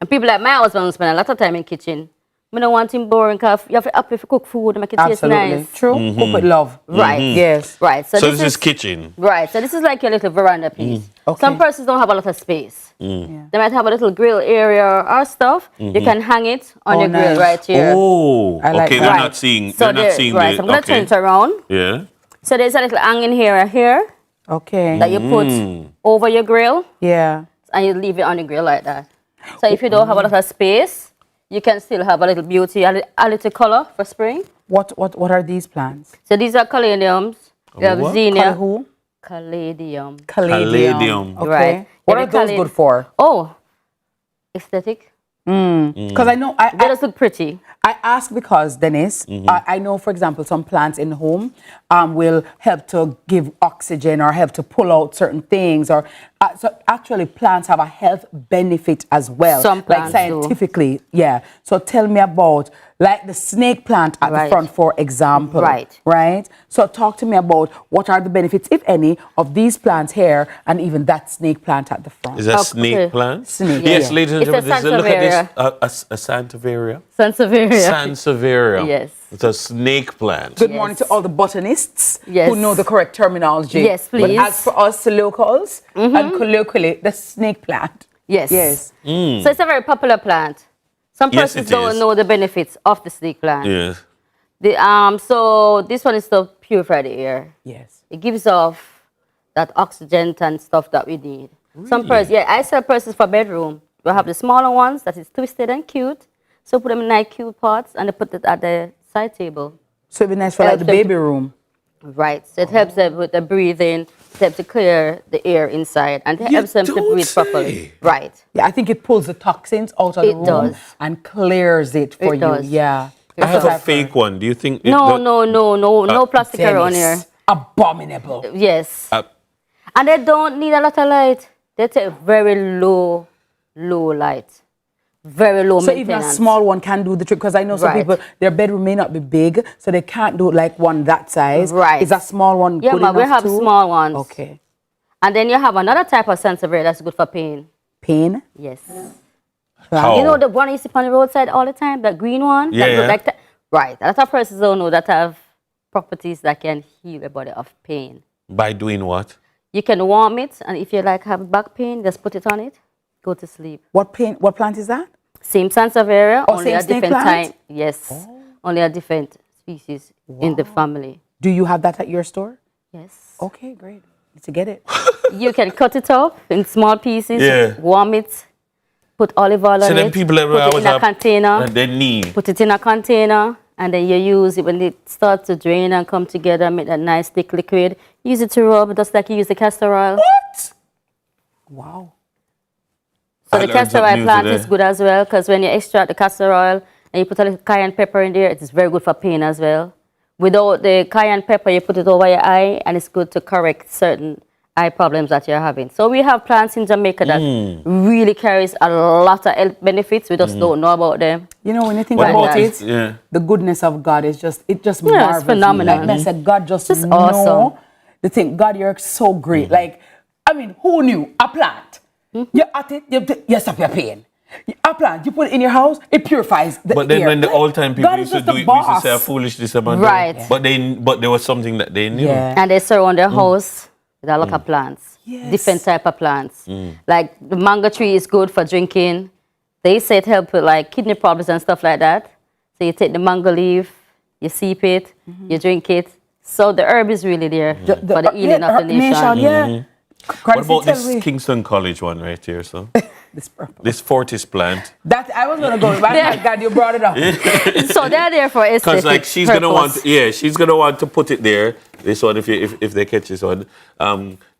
And people like my husband spend a lot of time in kitchen. I don't want him boring because you have to up if you cook food and make it taste nice. True. Cook with love. Right. Yes. Right. So this is kitchen. Right. So this is like your little veranda piece. Okay. Some persons don't have a lot of space. They might have a little grill area or stuff. You can hang it on your grill right here. Oh, I like okay. that. They're not seeing. They're not seeing right. the. So I'm gonna Okay. turn it around. Yeah. So there's a little hanging here Okay. that you put over your grill, Yeah. and you leave it on the grill like that. So if you don't have a lot of space, you can still have a little beauty, a little color for spring. What are these plants? So these are caladiums. You have what? zinnia. Who? Caladium. Caladium. Okay. Right. What Yeah, are the those good for? Oh, aesthetic. Because I know They just look pretty. I ask because, Dennis, I know, for example, some plants in the home will help to give oxygen or help to pull out certain things. Or so actually, plants have a health benefit as well. Some plants like scientifically, yeah. So tell me about like the snake plant at the front, for example. Right. Right. So talk to me about what are the benefits, if any, of these plants here and even that snake plant at the front. Is that snake plant? Snake. Yes, Yeah. ladies and It's a gentlemen. Look at this. Sansevieria. A Sansevieria. Sansevieria. Sansevieria. Yes. It's a snake plant. Good morning to all the botanists Yes. who know the correct terminology. Yes, please. But as for us locals and colloquially, the snake plant. Yes. Yes. So it's a very popular plant. Some Yes, persons it don't is. know the benefits of the snake plant. Yes. So this one is to purify the air. Yes. It gives off that oxygen and stuff that we need. Some persons, I sell persons for bedroom. We have the smaller ones that is twisted and cute. So put them in nice cute pots and they put it at the side table. So it'd be nice for like the baby room. Right. So it helps them with the breathing, it helps to clear the air inside, and it helps them to breathe properly. Right. Yeah, I think it pulls the toxins out of the room does. and clears it for It you. does. Yeah. I have a fake one. Do you think? No plastic around here. Abominable. Yes. And they don't need a lot of light. They take very low light. Very low So maintenance. even a small one can do the trick, because I know some Right. people, their bedroom may not be big, so they can't do like one that size. Right. Is a small one Yeah, good but we enough have too? small ones. Okay. And then you have another type of sansevieria that's good for pain. Pain? Yes. How? You know the one you see on the roadside all the time, the green one? That Yeah. look like that? Right. A lot of persons don't know that have properties that can heal the body of pain. By doing what? You can warm it, and if you like have back pain, just put it on it, go to sleep. What plant is that? Same sansevieria, Oh, only same a snake different plant? type. Yes. Only a different species in the family. Do you have that at your store? Yes. Okay, great. Need to get it. You can cut it up in small pieces, Yeah. warm it, put olive oil So on then it, people put it always in a have container, they need. put it in a container, and then you use it when it starts to drain and come together, make that nice thick liquid. Use it to rub, just like you use the castor oil. What? Wow. So I the learned castor something oil new plant today. is good as well, because when you extract the castor oil and you put a little cayenne pepper in there, it is very good for pain as well. Without the cayenne pepper, you put it over your eye, and it's good to correct certain eye problems that you're having. So we have plants in Jamaica that really carries a lot of health benefits. We just don't know about them. You know, when you think What about is it, the goodness of God is just it's marvelous. phenomenal. Like I said, God just Just know awesome. the thing. God, you're so great. Like, I mean, who knew? A plant. You at it, you stop your pain. A plant, you put it in your house, it purifies the But then air. when the old time people God used is to just do the it, we used to boss. say foolish this about Right. that. But there was something that they knew. Yeah. And they surround their house with a lot of plants. Yes. Different type of plants. Like the mango tree is good for drinking. They say it helps with like kidney problems and stuff like that. So you take the mango leaf, you steep it, you drink it. So the herb is really there for the healing of the nation. Yeah. What about this Kingston College one right here, so? This Fortis plant. That I was gonna go with, but my God, you brought it up. So they're there for aesthetic Because like she's purpose. gonna want, she's gonna want to put it there. This one, if they catch this one,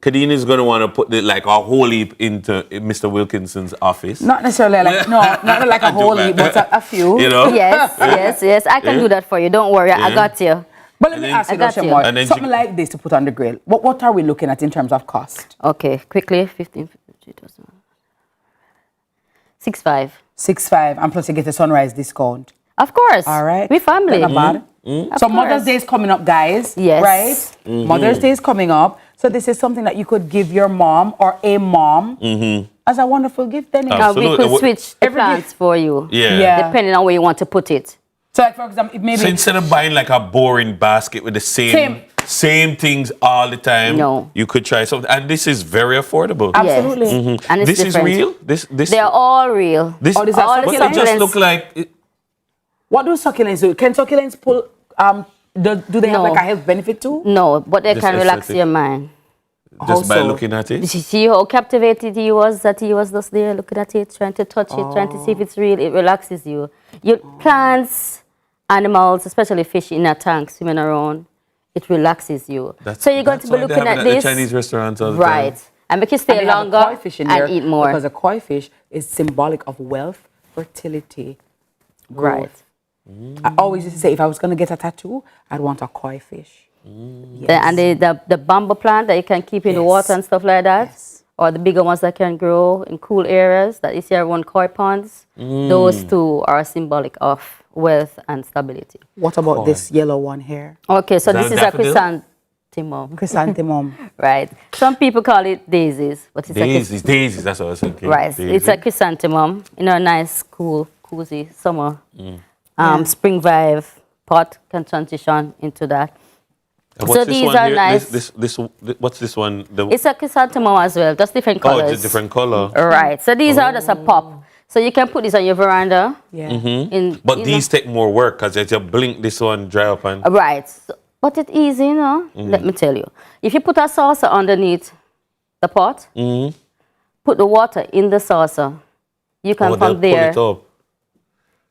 Kadeen is gonna want to put it like a whole heap into Mr. Wilkinson's office. Not necessarily like not like a whole heap, but a few. You know? Yes. I can do that for you. Don't worry, I got you. But let me ask you, Shamoy, something like this to put on the grill. What are we looking at in terms of cost? Okay, quickly, 15,000. 6.5. 6.5, and plus you get a sunrise discount. Of course. All right. We family. Not bad. So Mother's Day is coming up, guys. Yes. Right? Mother's Day is coming up. So this is something that you could give your mom or a mom as a wonderful gift. Then we could switch the plants for you. Yeah. Depending on where you want to put it. So like for example, maybe So instead of buying like a boring basket with the same things all the time, you could try something. And this is very affordable. Absolutely. And it's this different. is real? This They're all real. This these are but they just look like what do succulents do? Can succulents pull do they have like a health benefit too? No, but they Just can relax aesthetic. your mind. just by looking at it. Did you see how captivated he was, that he was just there looking at it, trying to touch it, trying to see if it's real? It relaxes you. Your plants, animals, especially fish in a tank swimming around, it relaxes you. So you're going to be looking at this. The Chinese restaurants all the right. time. And make you stay longer koi fish in there and eat more. Because a koi fish is symbolic of wealth, fertility, growth. Right. I always used to say if I was going to get a tattoo, I'd want a koi fish. And the bamboo plant that you can keep in the water and stuff like that. Or the bigger ones that can grow in cool areas that is here around koi ponds. Those two are symbolic of wealth and stability. What about this yellow one here? Okay, so Is this that a is a daffodil? chrysanthemum. Chrysanthemum. Right. Some people call it daisies, but it's Daisies, that's what I was thinking. right. Daisy. It's a chrysanthemum in a nice, cool, cozy summer. Spring vibe pot can transition into that. And what's So this these one are here? nice. What's this one? It's a chrysanthemum as well, just different colors. Oh, it's a different color. Right. So these are just a pop. So you can put this on your veranda. But these take more work because you blink this one, dry up and. Right. So, but it's easy, you know. Let me tell you. If you put a saucer underneath the pot, put the water in the saucer, you can from there. Pull it up.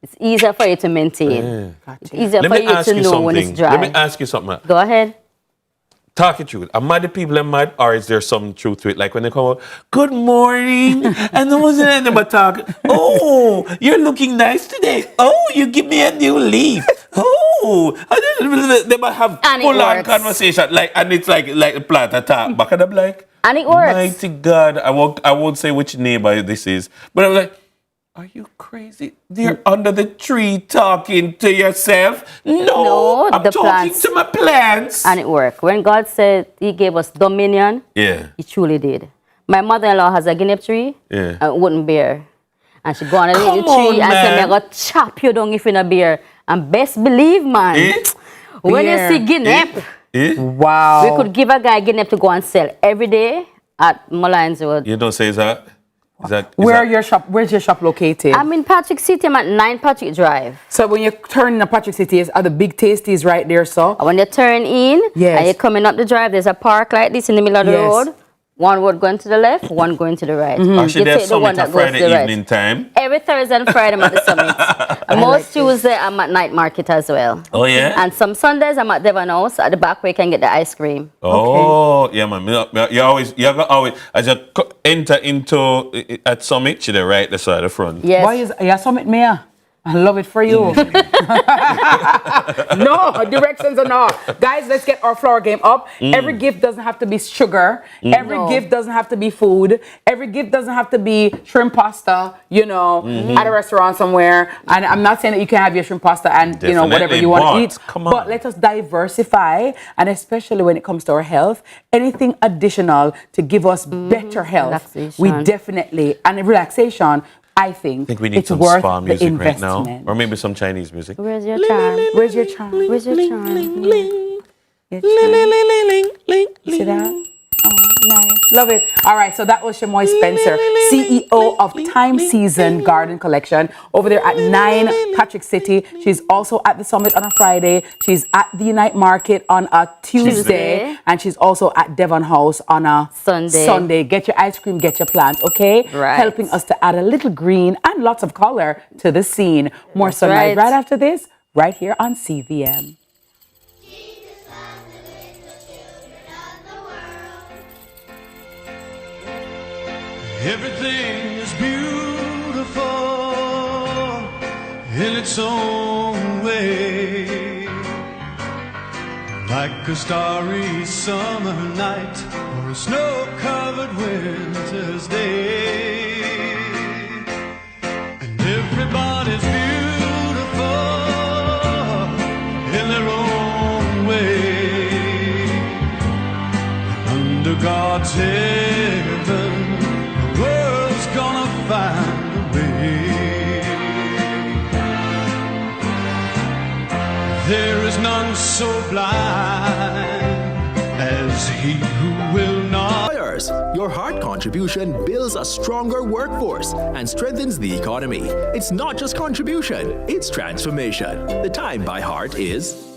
It's easier for you to maintain. It's easier for you to know when it's dry. Let me ask you something. Go ahead. Talk it truth. Am I the people that mad, or is there some truth to it? Like when they come out, good morning, and the ones that never talk. Oh, you're looking nice today. Oh, you give me a new leaf. Oh, they might have full-on conversation, like, and it's like a plant attack. Back and I'm like, and it works. Mighty God, I won't say which neighbor this is, but I'm like, are you crazy? You're under the tree talking to yourself? No, I'm talking plants. to my plants. And it worked. When God said He gave us dominion, He truly did. My mother-in-law has a guinea tree, and it wouldn't bear. And she go on a little tree and say, I'm going to chop you down if you're not bear. And best believe, man, when you see guinea, wow, we could give a guy guinea to go and sell every day at Mullines Road. You don't say that? Where's your shop located? I'm in Patrick City. I'm at 9 Patrick Drive. So when you turn in Patrick City, are the big tasties right there, so? When you turn in, and you're coming up the drive, there's a park like this in the middle of the road. One road going to the left, one going to the right. Actually, there's Summit on Friday evening time. Every Thursday and Friday I'm at the Summit. And most Tuesday I'm at night market as well. Oh, yeah? And some Sundays I'm at Devon House at the back where you can get the ice cream. Oh, yeah, man. You always, as you enter into at Summit, you're right the side of the front. Yes. Why is Summit Mayor? I love it for you. No, directions are not. Guys, let's get our flower game up. Every gift doesn't have to be sugar. Every gift doesn't have to be food. Every gift doesn't have to be shrimp pasta, at a restaurant somewhere. And I'm not saying that you can have your shrimp pasta and, whatever you want to eat. Come on. But let us diversify. And especially when it comes to our health, anything additional to give us better health. We definitely, and relaxation, I think we need it's some worth spa the music right investment. now. Or maybe some Chinese music. Where's your charm? Where's your charm? Where's your charm? Your charm. You see that? Oh, nice. Love it. All right, so that was Shamoy Spencer, CEO of Time Season Garden Collection over there at 9 Patrick City. She's also at the Summit on a Friday. She's at the Unite Market on a Tuesday. And she's also at Devon House on a Sunday. Get your ice cream, get your plant, okay? Right. Helping us to add a little green and lots of color to the scene. More sunlight right after this, right here on CVM. Everything is beautiful in its own way, like a starry summer night or a snow-covered winter's day. And everybody's beautiful in their own way. Under God's heaven, world's gonna find a way. There is none so blind as he who will not. Your heart contribution builds a stronger workforce and strengthens the economy. It's not just contribution, it's transformation. The time by heart is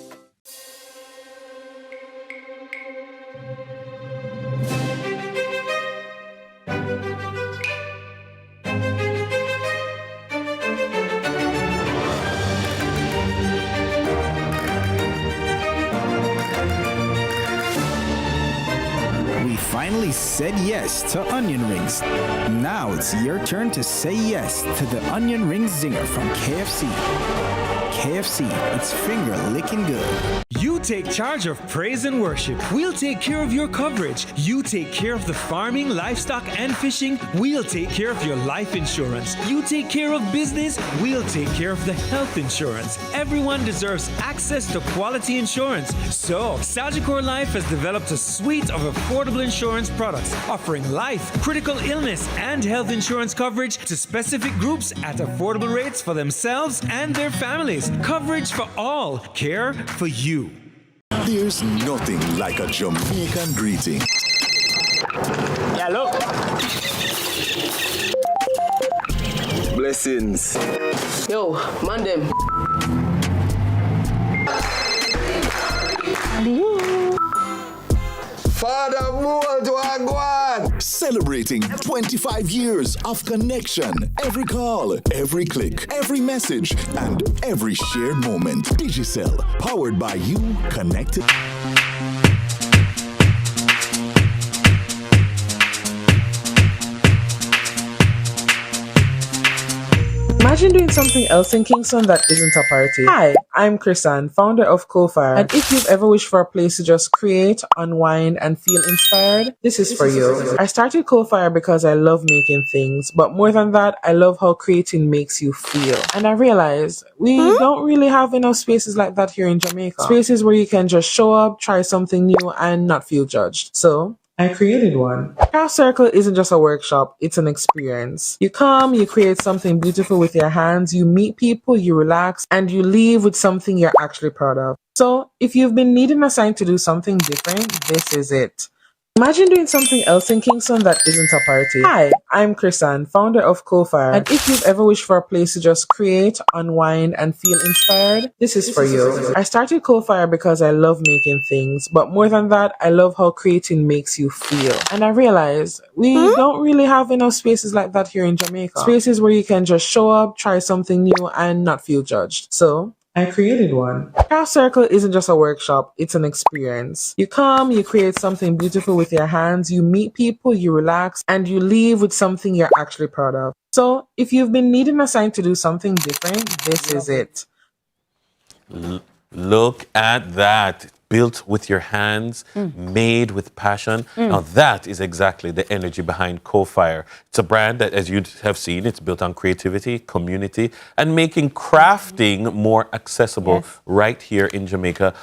finally said yes to onion rings. Now it's your turn to say yes to the onion ring zinger from KFC. KFC, it's finger licking good. You take charge of praise and worship. We'll take care of your coverage. You take care of the farming, livestock, and fishing. We'll take care of your life insurance. You take care of business. We'll take care of the health insurance. Everyone deserves access to quality insurance. So, Sagicor Life has developed a suite of affordable insurance products offering life, critical illness, and health insurance coverage to specific groups at affordable rates for themselves and their families. Coverage for all. Care for you. There's nothing like a Jamaican greeting. Yeah, look. Blessings. Yo, man them. Father Mold Wagwan! Celebrating 25 years of connection. Every call, every click, every message, and every shared moment. Digicel, powered by you, connected. Imagine doing something else in Kingston that isn't a party. Hi, I'm Chrisanne, founder of Coalfire. And if you've ever wished for a place to just create, unwind, and feel inspired, this is for you. I started Coalfire because I love making things, but more than that, I love how creating makes you feel. And I realized we don't really have enough spaces like that here in Jamaica. Spaces where you can just show up, try something new, and not feel judged. So I created one. Craft Circle isn't just a workshop, it's an experience. You come, you create something beautiful with your hands, you meet people, you relax, and you leave with something you're actually proud of. So, if you've been needing a sign to do something different, this is it. Imagine doing something else in Kingston that isn't a party. Hi, I'm Chrisanne, founder of Coalfire. And if you've ever wished for a place to just create, unwind, and feel inspired, this is for you. I started Coalfire because I love making things, but more than that, I love how creating makes you feel. And I realized we don't really have enough spaces like that here in Jamaica. Spaces where you can just show up, try something new, and not feel judged. So I created one. Craft Circle isn't just a workshop, it's an experience. You come, you create something beautiful with your hands, you meet people, you relax, and you leave with something you're actually proud of. So, if you've been needing a sign to do something different, this is it. Look at that. Built with your hands, made with passion. Now that is exactly the energy behind Coalfire. It's a brand that, as you have seen, it's built on creativity, community, and making crafting more accessible right here in Jamaica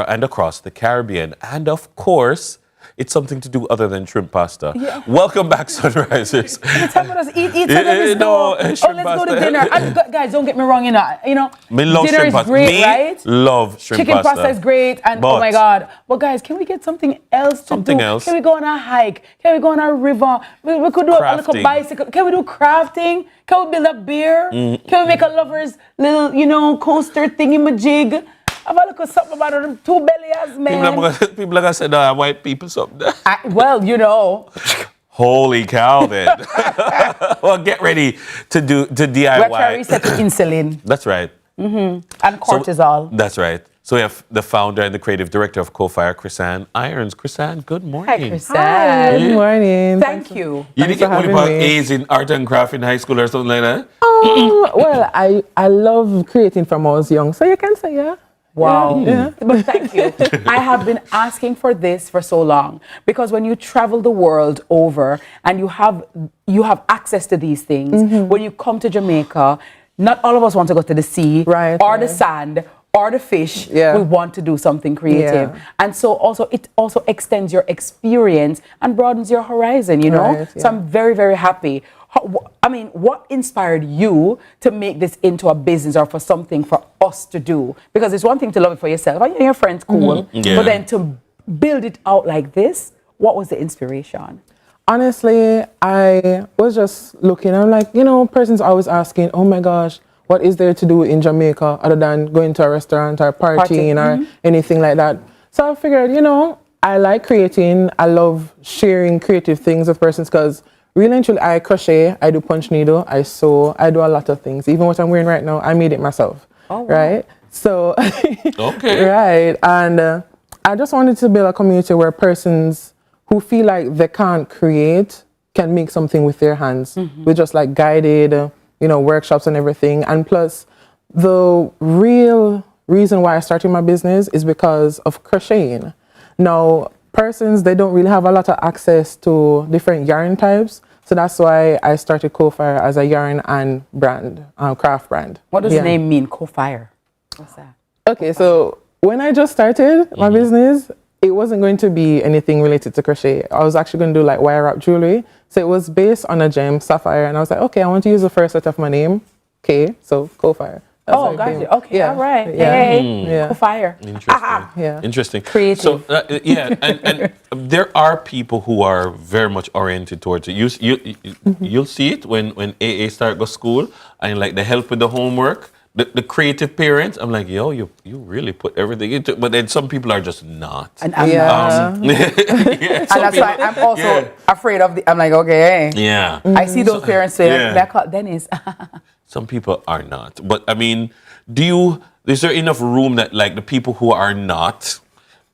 and across the Caribbean. And of course, it's something to do other than shrimp pasta. Yeah. Welcome back, Sunrisers. Every time let us eat, let's go. Let's go to dinner. And guys, don't get me wrong, Me love dinner shrimp is pasta. great, Me right? love shrimp Chicken pasta. pasta is great, and oh my God. But guys, can we get something else to Something do? else. Can we go on a hike? Can we go on a river? We could do a little bicycle. Can we do crafting? Can we build a beer? Can we make a lover's little, coaster thingy-majig? Have a look at something about them two belly ass men. People are going to say, no, white people something. Well, Holy cow, then. Well, get ready to DIY. We're trying to reset to insulin. That's right. And cortisol. That's right. So we have the founder and the creative director of Co-Fire, Chrisanne Irons. Chrisanne, good morning. Hi, Chrisanne. Good morning. Thank you. You didn't get one about A's in art and craft in high school or something like that? Well, I love creating from I was young, so you can say yeah. Wow. Yeah. But thank you. I have been asking for this for so long because when you travel the world over and you have access to these things, when you come to Jamaica, not all of us want to go to the sea or the sand or the fish. We want to do something creative. And so it also extends your experience and broadens your horizon, So I'm very, very happy. What inspired you to make this into a business or for something for us to do? Because it's one thing to love it for yourself and your friends, cool. But then to build it out like this, what was the inspiration? Honestly, I was just looking. I'm like, persons always asking, oh my gosh, what is there to do in Jamaica other than going to a restaurant or partying or anything like that? So I figured, I like creating. I love sharing creative things with persons because really and truly, I crochet, I do punch needle, I sew, I do a lot of things. Even what I'm wearing right now, I made it myself. Oh, wow. Right? So, okay. Right. And I just wanted to build a community where persons who feel like they can't create can make something with their hands. With just like guided, workshops and everything. And plus, the real reason why I started my business is because of crocheting. Now, persons, they don't really have a lot of access to different yarn types. So that's why I started Co-Fire as a yarn and brand, craft brand. What does the name mean, Co-Fire? What's that? Okay, so when I just started my business, it wasn't going to be anything related to crochet. I was actually going to do like wire wrap jewelry. So it was based on a gem, sapphire. And I was like, okay, I want to use the first letter of my name. Okay, so Co-Fire. Oh, gotcha. Okay, all right. Hey, Co-Fire. Interesting. Interesting. Creative. So, and there are people who are very much oriented towards it. You'll see it when AA start go school and like the help with the homework, the creative parents. I'm like, yo, you really put everything into it. But then some people are just not. And I'm not. And that's why I'm also afraid of I'm like, okay. Yeah. I see those parents say, I call Dennis. Some people are not. But I mean, is there enough room that like the people who are not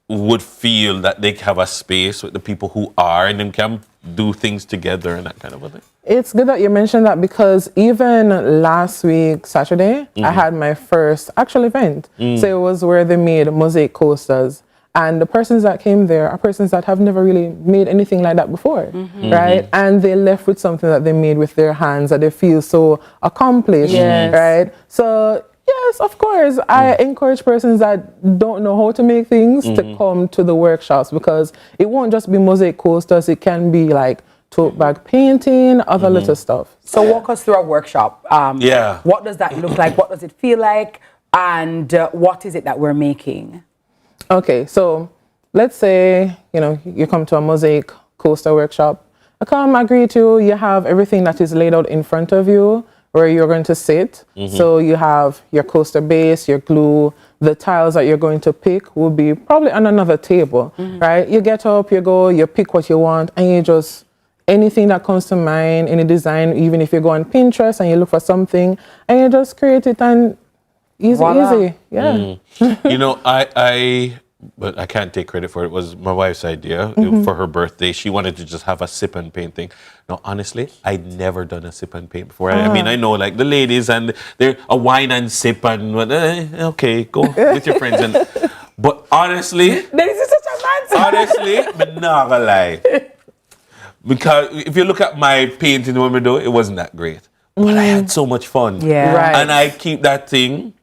would feel that they have a space with the people who are and then can do things together and that kind of a thing? It's good that you mentioned that because even last week, Saturday, I had my first actual event. So it was where they made mosaic coasters. And the persons that came there are persons that have never really made anything like that before, right? And they left with something that they made with their hands that they feel so accomplished, right? So yes, of course, I encourage persons that don't know how to make things to come to the workshops because it won't just be mosaic coasters. It can be like tote bag painting, other little stuff. So walk us through a workshop. What does that look like? What does it feel like? And what is it that we're making? Okay, so let's say, you come to a mosaic coaster workshop. I come, I greet you, you have everything that is laid out in front of you where you're going to sit. So you have your coaster base, your glue, the tiles that you're going to pick will be probably on another table, right? You get up, you go, you pick what you want, and you just, anything that comes to mind, any design, even if you go on Pinterest and you look for something, and you just create it and easy, yeah. But I can't take credit for it. It was my wife's idea for her birthday. She wanted to just have a sip and paint thing. No, honestly, I'd never done a sip and paint before. I mean, I know like the ladies and they're a wine and sip and okay, go with your friends. But honestly, this is such a man. Honestly, I'm not gonna lie. Because if you look at my painting when we do, it wasn't that great. But I had so much fun. Yeah. And I keep that thing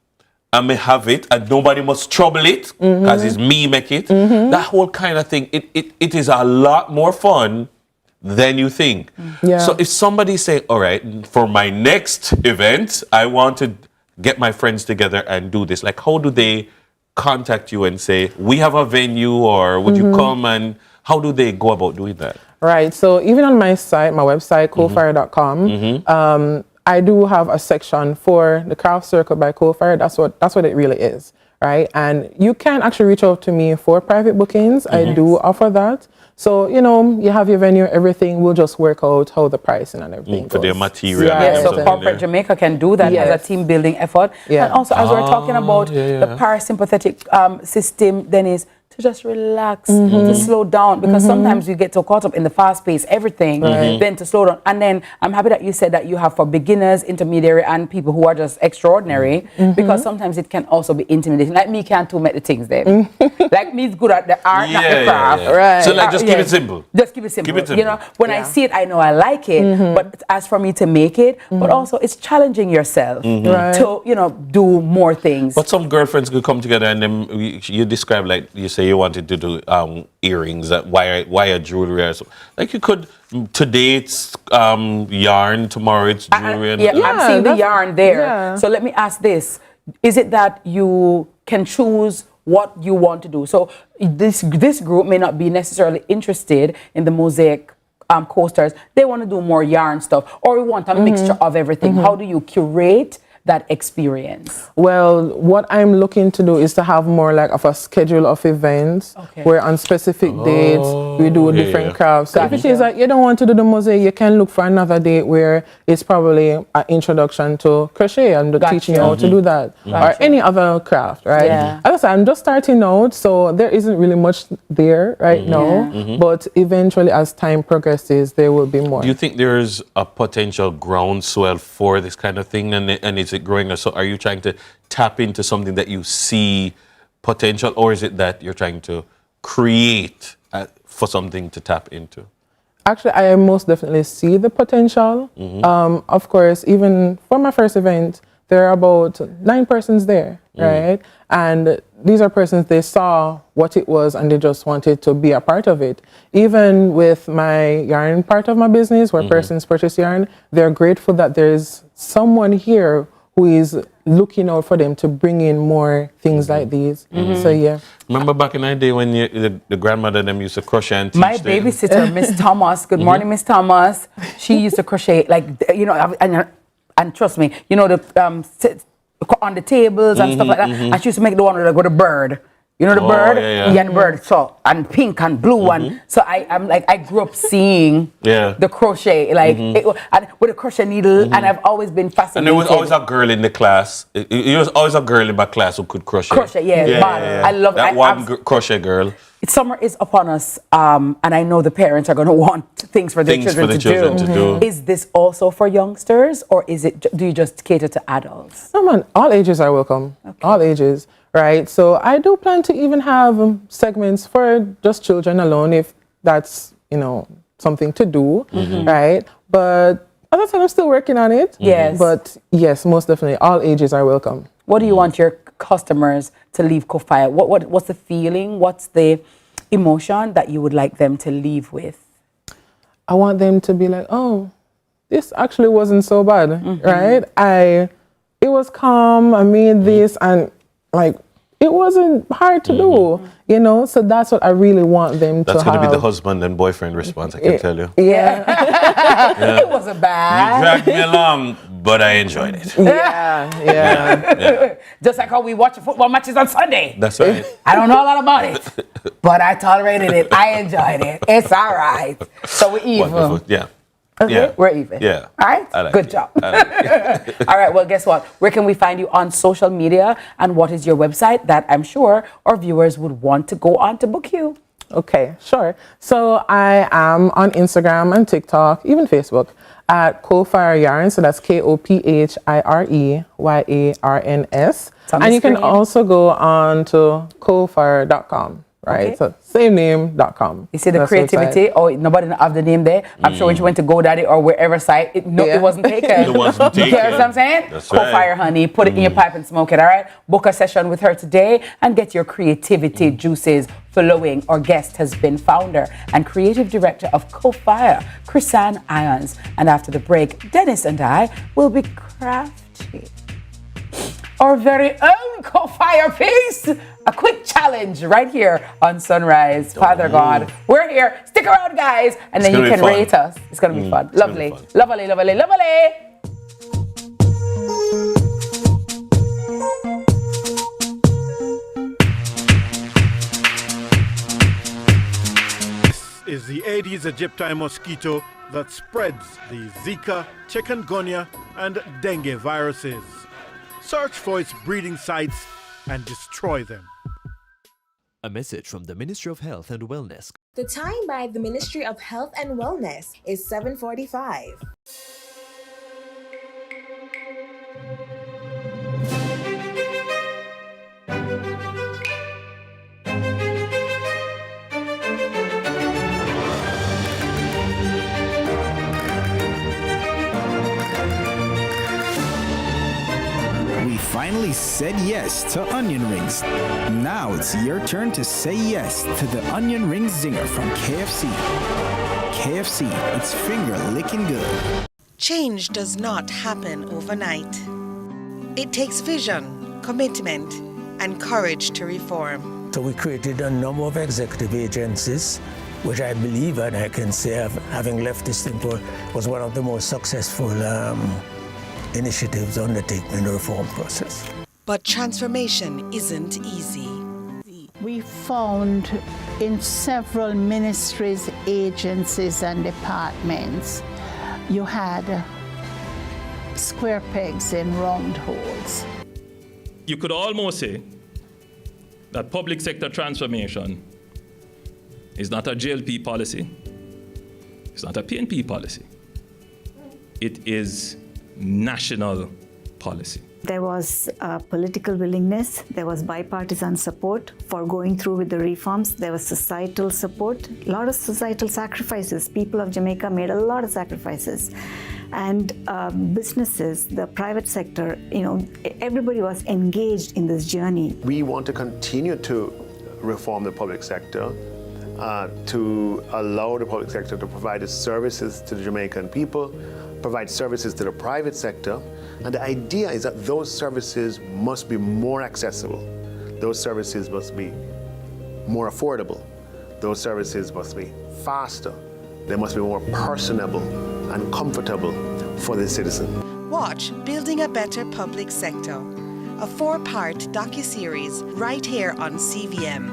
I may have it and nobody must trouble it because it's me make it. That whole kind of thing, it is a lot more fun than you think. Yeah. So if somebody say, all right, for my next event, I want to get my friends together and do this, like how do they contact you and say, we have a venue, or would you come, and how do they go about doing that? Right. So even on my site, my website, coalfire.com, I do have a section for the Craft Circle by Coalfire. That's what it really is, right? And you can actually reach out to me for private bookings. I do offer that. So, you know, you have your venue, everything. We'll just work out how the pricing and everything for goes. their material. Yeah, so Corporate Jamaica can do that as a team building effort. Yeah. And also, as we're talking about the parasympathetic system, then is to just relax, to slow down, because sometimes you get so caught up in the fast pace, everything, then to slow down. And then I'm happy that you said that you have for beginners, intermediary, and people who are just extraordinary, because sometimes it can also be intimidating. Like me can't do make the things then. Like me's good at the art, not the craft. Right. So like just keep it simple. Just keep it simple. Keep it simple. You know, when I see it, I know I like it. But as for me to make it, but also it's challenging yourself to, you know, do more things. But some girlfriends could come together and then you describe, like you say you wanted to do earrings, wire jewelry, or so. Like you could, today it's yarn, tomorrow it's jewelry. I'm seeing the yarn there. Yeah. So let me ask this. Is it that you can choose what you want to do? So this group may not be necessarily interested in the mosaic coasters. They want to do more yarn stuff, or we want a mixture of everything. How do you curate that experience? Well, what I'm looking to do is to have more like of a schedule of events where on specific dates we do different crafts. So if it is that you don't want to do the mosaic, you can look for another date where it's probably an introduction to crochet and teaching you how to do that, or any other craft, right? Yeah. As I said, I'm just starting out, so there isn't really much there right now, but eventually as time progresses, there will be more. Do you think there's a potential groundswell for this kind of thing, and is it growing? Or so are you trying to tap into something that you see potential, or is it that you're trying to create for something to tap into? Actually, I most definitely see the potential. Of course, even for my first event, there are about 9 persons there, right? And these are persons, they saw what it was and they just wanted to be a part of it. Even with my yarn part of my business, where persons purchase yarn, they're grateful that there's someone here who is looking out for them to bring in more things like these. So yeah. Remember back in the day when the grandmother them used to crochet and teach My babysitter, Miss Thomas, good morning, Miss Thomas. She used to crochet, like, you know, and trust me, you know, the on the tables and stuff like that. And she used to make the one with the bird. You know the bird? Yeah, the bird. So, and pink and blue. And so I'm like, I grew up seeing the crochet, like and with a crochet needle, and I've always been fascinated. And there was always a girl in the class. There was always a girl in my class who could crochet. Crochet, I love that. Crochet girl. Summer is upon us, and I know the parents are going to want things for their children to do. Is this also for youngsters, or is it? Do you just cater to adults? No, man, all ages are welcome. All ages, right? So I do plan to even have segments for just children alone, if that's, you know, something to do, right? But as I said, I'm still working on it. Yes. But yes, most definitely, all ages are welcome. What do you want your customers to leave Coalfire? What's the feeling? What's the emotion that you would like them to leave with? I want them to be like, oh, this actually wasn't so bad, right? It was calm, I made this, and like, it wasn't hard to do, you know? So that's what I really want them to have. That's going to be the husband and boyfriend response, I can tell you. Yeah. It wasn't bad. You dragged me along, but I enjoyed it. Yeah. Just like how we watch football matches on Sunday. That's right. I don't know a lot about it, but I tolerated it. I enjoyed it. It's all right. So we're even. Wonderful. Yeah. Okay, Yeah. we're even. Yeah. All right? I like Good it. job. I like it. All right, well, guess what? Where can we find you on social media, and what is your website that I'm sure our viewers would want to go on to book you? Okay, sure. So I am on Instagram and TikTok, even Facebook, at Coalfire Yarns. So that's KOPHIREYARNS. And you can also go on to coalfire.com. right? Okay. So samename.com. You see the That's creativity? website. Oh, nobody have the name there. I'm sure when she went to GoDaddy or wherever site, it wasn't taken. It wasn't You taken. get what I'm saying? That's Co-fire, right. honey. Put it in your pipe and smoke it, all right? Book a session with her today and get your creativity juices flowing. Our guest has been founder and creative director of Co-Fire, Chrisanne Irons. And after the break, Dennis and I will be crafting our very own Co-Fire piece. A quick challenge right here on Sunrise. Father God, we're here. Stick around, guys, and then you can rate us. It's going to be fun. Lovely. Lovely, lovely, lovely. Is the Aedes aegypti mosquito that spreads the Zika, chikungunya, and dengue viruses. Search for its breeding sites and destroy them. A message from the Ministry of Health and Wellness. The time by the Ministry of Health and Wellness is 7:45. We finally said yes to onion rings. Now it's your turn to say yes to the onion ring zinger from KFC. KFC, it's finger licking good. Change does not happen overnight. It takes vision, commitment, and courage to reform. So we created a number of executive agencies, which I believe, and I can say, having left this thing for, was one of the most successful initiatives undertaken in the reform process. But transformation isn't easy. We found in several ministries, agencies, and departments, you had square pegs in round holes. You could almost say that public sector transformation is not a JLP policy. It's not a PNP policy. It is national policy. There was political willingness, there was bipartisan support for going through with the reforms, there was societal support, a lot of societal sacrifices. People of Jamaica made a lot of sacrifices. And businesses, the private sector, everybody was engaged in this journey. We want to continue to reform the public sector, to allow the public sector to provide its services to the Jamaican people, provide services to the private sector, and the idea is that those services must be more accessible. Those services must be more affordable. Those services must be faster. They must be more personable and comfortable for the citizen. Watch Building a Better Public Sector, a 4-part docuseries right here on CVM,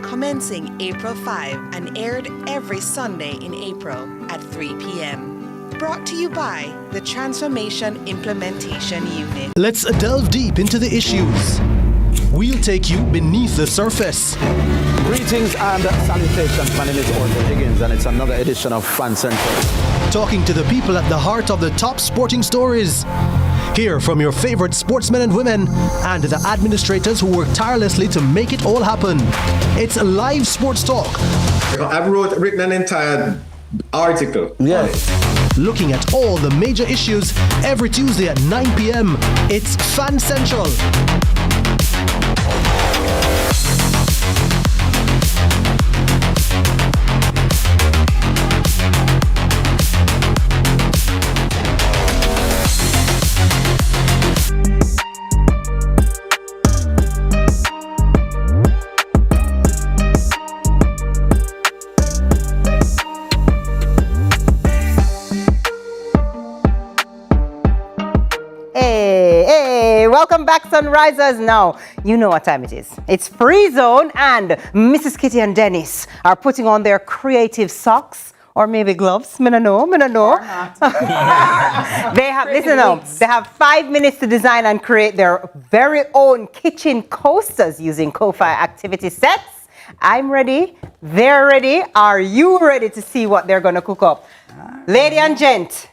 commencing April 5 and aired every Sunday in April at 3 p.m. Brought to you by the Transformation Implementation Unit. Let's delve deep into the issues. We'll take you beneath the surface. Greetings and salutations. My name is Orville Higgins, and it's another edition of Fan Central. Talking to the people at the heart of the top sporting stories. Hear from your favorite sportsmen and women and the administrators who work tirelessly to make it all happen. It's live sports talk. I've written an entire article. Yes. Looking at all the major issues every Tuesday at 9 p.m. It's Fan Central. Welcome back, Sunrisers. Now, you know what time it is. It's Free Zone, and Mrs. Kitty and Dennis are putting on their creative socks, or maybe gloves. Me no know. They have 5 minutes to design and create their very own kitchen coasters using Co-Fire activity sets. I'm ready. They're ready. Are you ready to see what they're going to cook up? Lady and gent.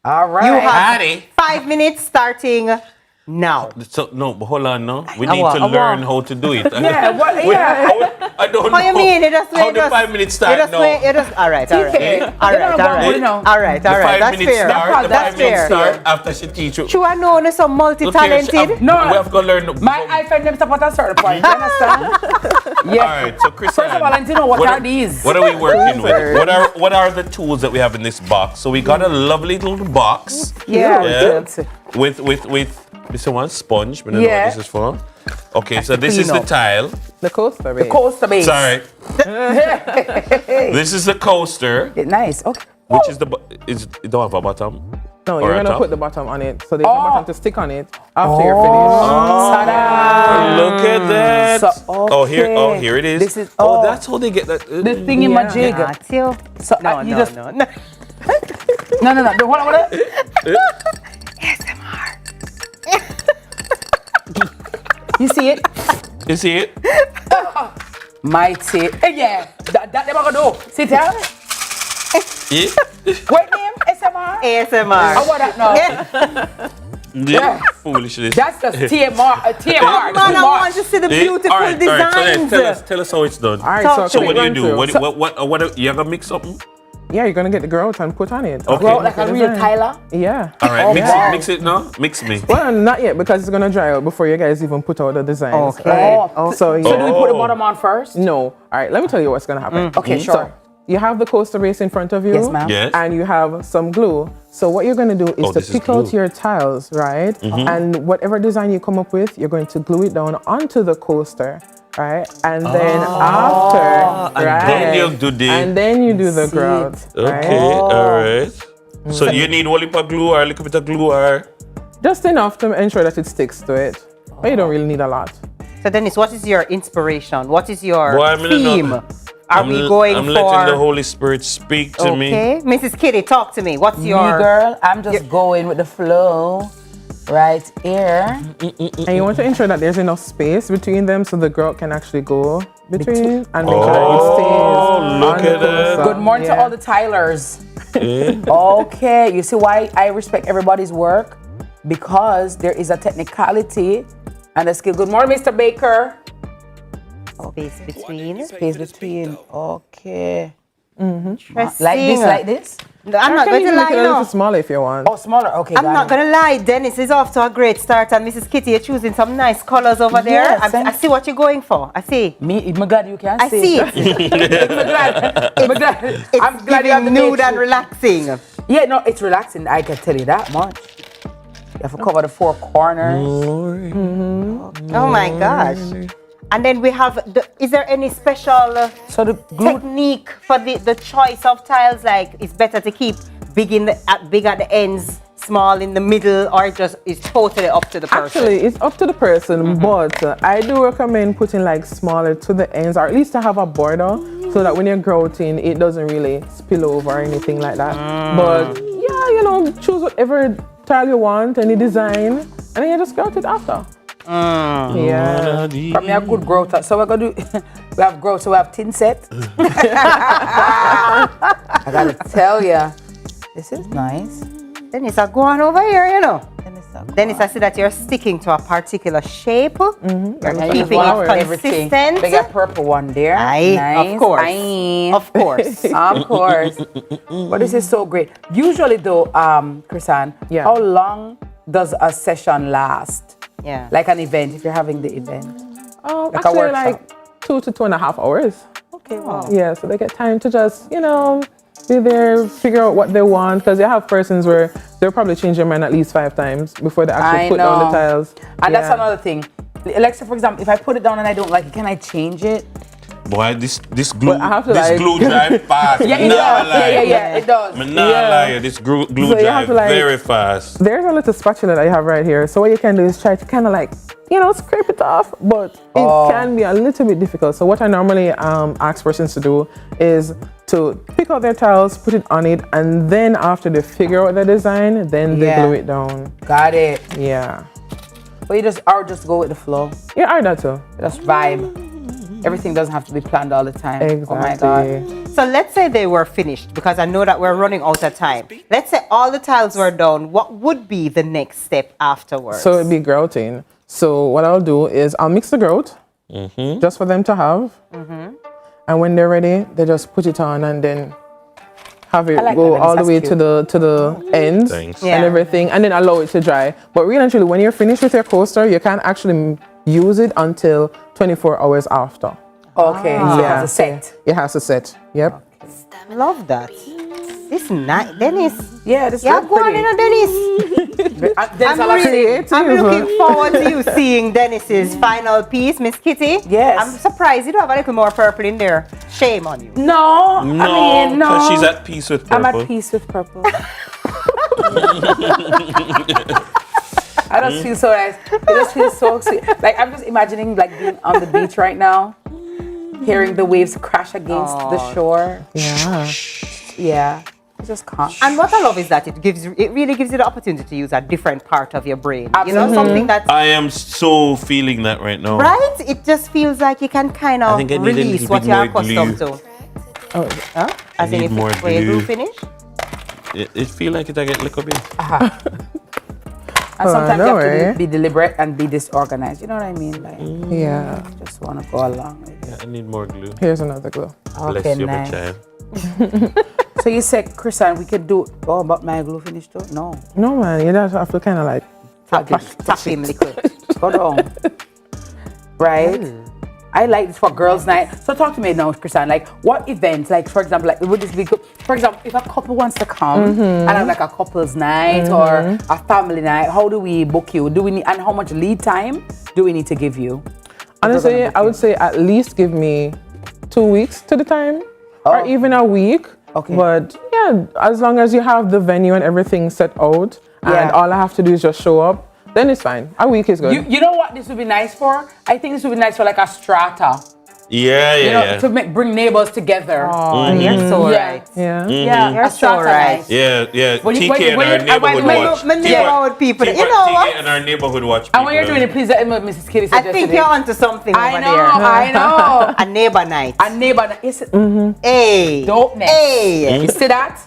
All right. You have 5 minutes starting now. So no, but hold on, no. We need to learn how to do it. Yeah, I don't know. How you mean? You just how the 5 minutes start now. All right. The 5 minutes start. The 5 minutes start after she teach you. True, I know there's some multi-talented. No, we have to learn. My iPhone them stop at a certain point. You understand? Yeah. All right. So Chris, first of all, I need to know what are these. What are we working with? What are the tools that we have in this box? So we got a lovely little box. Yeah. With this one sponge. We don't know what this is for. Okay, so this is the tile. The coaster base. The coaster base. Sorry. This is the coaster. Nice. Okay. Which is it don't have a bottom? No, you're gonna put the bottom on it, so there's a button to stick on it after you're finished. Look at that! Here it is. This is that's how they get that. The thingy majig. So no. No. What? ASMR. You see it? You see it? Mighty. Yeah. That they gonna do. Sit down. Yeah. What name? ASMR? ASMR. Oh, what that now? Yeah. Foolishness. That's just TMR. Man, I want to see the beautiful designs. So tell us how it's done. All right, so what do you do? What you gonna mix something? Yeah, you're gonna get the grout and put on it. Okay. Grout like a real Tyler? Yeah. All right, mix it now. Mix me. Well, not yet because it's gonna dry out before you guys even put out the designs. Okay. Right? So do we put the bottom on first? No. All right, let me tell you what's gonna happen. Okay, sure. So, you have the coaster base in front of you. Yes, ma'am. Yes. And you have some glue. So what you're going to do is to pick out your tiles, right? And whatever design you come up with, you're going to glue it down onto the coaster, right? And then and then you do the grout. Okay, all right. So you need only glue or a little bit of glue or? Just enough to ensure that it sticks to it. But you don't really need a lot. So Dennis, what is your inspiration? What is your theme? I'm letting the Holy Spirit speak to me. Okay, Mrs. Kitty, talk to me. What's your... Me, girl, I'm just going with the flow right here. And you want to ensure that there's enough space between them so the grout can actually go between and make sure that it stays. Look at that. Good morning to all the tilers. Okay, you see why I respect everybody's work? Because there is a technicality and a skill. Good morning, Mr. Baker. Space between. Space between. Okay. Like this? I'm not going to lie, a little smaller if you want. Oh, smaller. Okay. I'm not going to lie. Dennis is off to a great start, and Mrs. Kitty, you're choosing some nice colors over there. Yes, I see what you're going for. I see. Me, my God, you can't I see it. I'm glad you have the nude and relaxing. Yeah, no, it's relaxing. I can tell you that much. You have to cover the four corners. Oh my gosh. And then we have, is there any special technique for the choice of tiles? Like, it's better to keep big at the ends, small in the middle, or just it's totally up to the person? Actually, it's up to the person, but I do recommend putting like smaller to the ends, or at least to have a border, so that when you're grouting, it doesn't really spill over or anything like that. But yeah, choose whatever tile you want, any design, and then you just grout it after. Yeah. From me a good growth. So we're gonna do we have growth, so we have tin set. I gotta tell ya, this is nice. Dennis, I go on over here, Dennis, I see that you're sticking to a particular shape. You're keeping it consistent. They got purple one there. Nice. Of course. Of course. But this is so great. Usually though, Chrisanne, how long does a session last? Yeah. Like an event, if you're having the event. Like actually like 2 to 2.5 hours. Okay, wow. Yeah, so they get time to just, be there, figure out what they want. Because you have persons where they'll probably change their mind at least 5 times before they actually put down the tiles. And that's another thing. Like, so for example, if I put it down and I don't like it, can I change it? Boy, this glue dry fast. Yeah, it does. This glue dry very fast. There's a little spatula that I have right here. So what you can do is try to kind of like, scrape it off, but it can be a little bit difficult. So what I normally ask persons to do is to pick out their tiles, put it on it, and then after they figure out the design, then they glue it down. Got it. Yeah. But you just go with the flow. Yeah, I do too. Just vibe. Everything doesn't have to be planned all the time. Exactly. Oh my God. So let's say they were finished, because I know that we're running out of time. Let's say all the tiles were done. What would be the next step afterwards? So it'd be grouting. So what I'll do is I'll mix the grout just for them to have. And when they're ready, they just put it on and then have it go all the way to the ends and everything, and then allow it to dry. But really and truly, when you're finished with your coaster, you can't actually use it until 24 hours after. Okay, so it has to set. It has to set. Yep. Love that. This nice, Dennis. Yeah, this is go on, Dennis. Dennis, I'm looking forward to you seeing Dennis's final piece, Miss Kitty. Yes. I'm surprised you don't have a little more purple in there. Shame on you. No, No, I mean, no. because she's at peace with purple. I'm at peace with purple. I just feel so nice. It just feels so sweet. Like, I'm just imagining like being on the beach right now, hearing the waves crash against the shore. Yeah. Yeah. It's just calm. And what I love is that it really gives you the opportunity to use a different part of your brain. You know, something that I am so feeling that right now. right? It just feels like you can kind of release what you're accustomed to. Oh, huh? As in, if more it's way glue. glue finish. It feel like it I get liquor bit. And sometimes no you have way. to be deliberate and be disorganized. You know what I mean? Like, Yeah. just want to go along with it. Yeah, I need more glue. Here's another glue. Okay, Bless you, my nice. child. So you said, Christian, we could do, but my glue finished too? No. No, man. You just have to kind of like Tap him liquid. Go down. Right? I like this for girls' night. So talk to me now, Christian. Like, what events, like, for example, like, would this be good? For example, if a couple wants to come and have like a couple's night or a family night, how do we book you? Do we need, and how much lead time do we need to give you? Honestly, I would say at least give me 2 weeks to the time, or even a week. Okay. But yeah, as long as you have the venue and everything set out, and all I have to do is just show up, then it's fine. A week is good. You know what this would be nice for? I think this would be nice for like a strata. Yeah, You know, yeah. to bring neighbors together. Oh, you're so right. Yeah. Yeah, You're a strata so right. night. Yeah, yeah. When you- TK when and you- our neighborhood watch. My neighborhood people. You know TK what? and our neighborhood watch. And when you're people. doing it, please let Mrs. Kitty I suggest think it. you're onto something I over know, there. I know. A neighbor night. A neighbor night. Yes. Hey. Dopeness. Hey. You see that?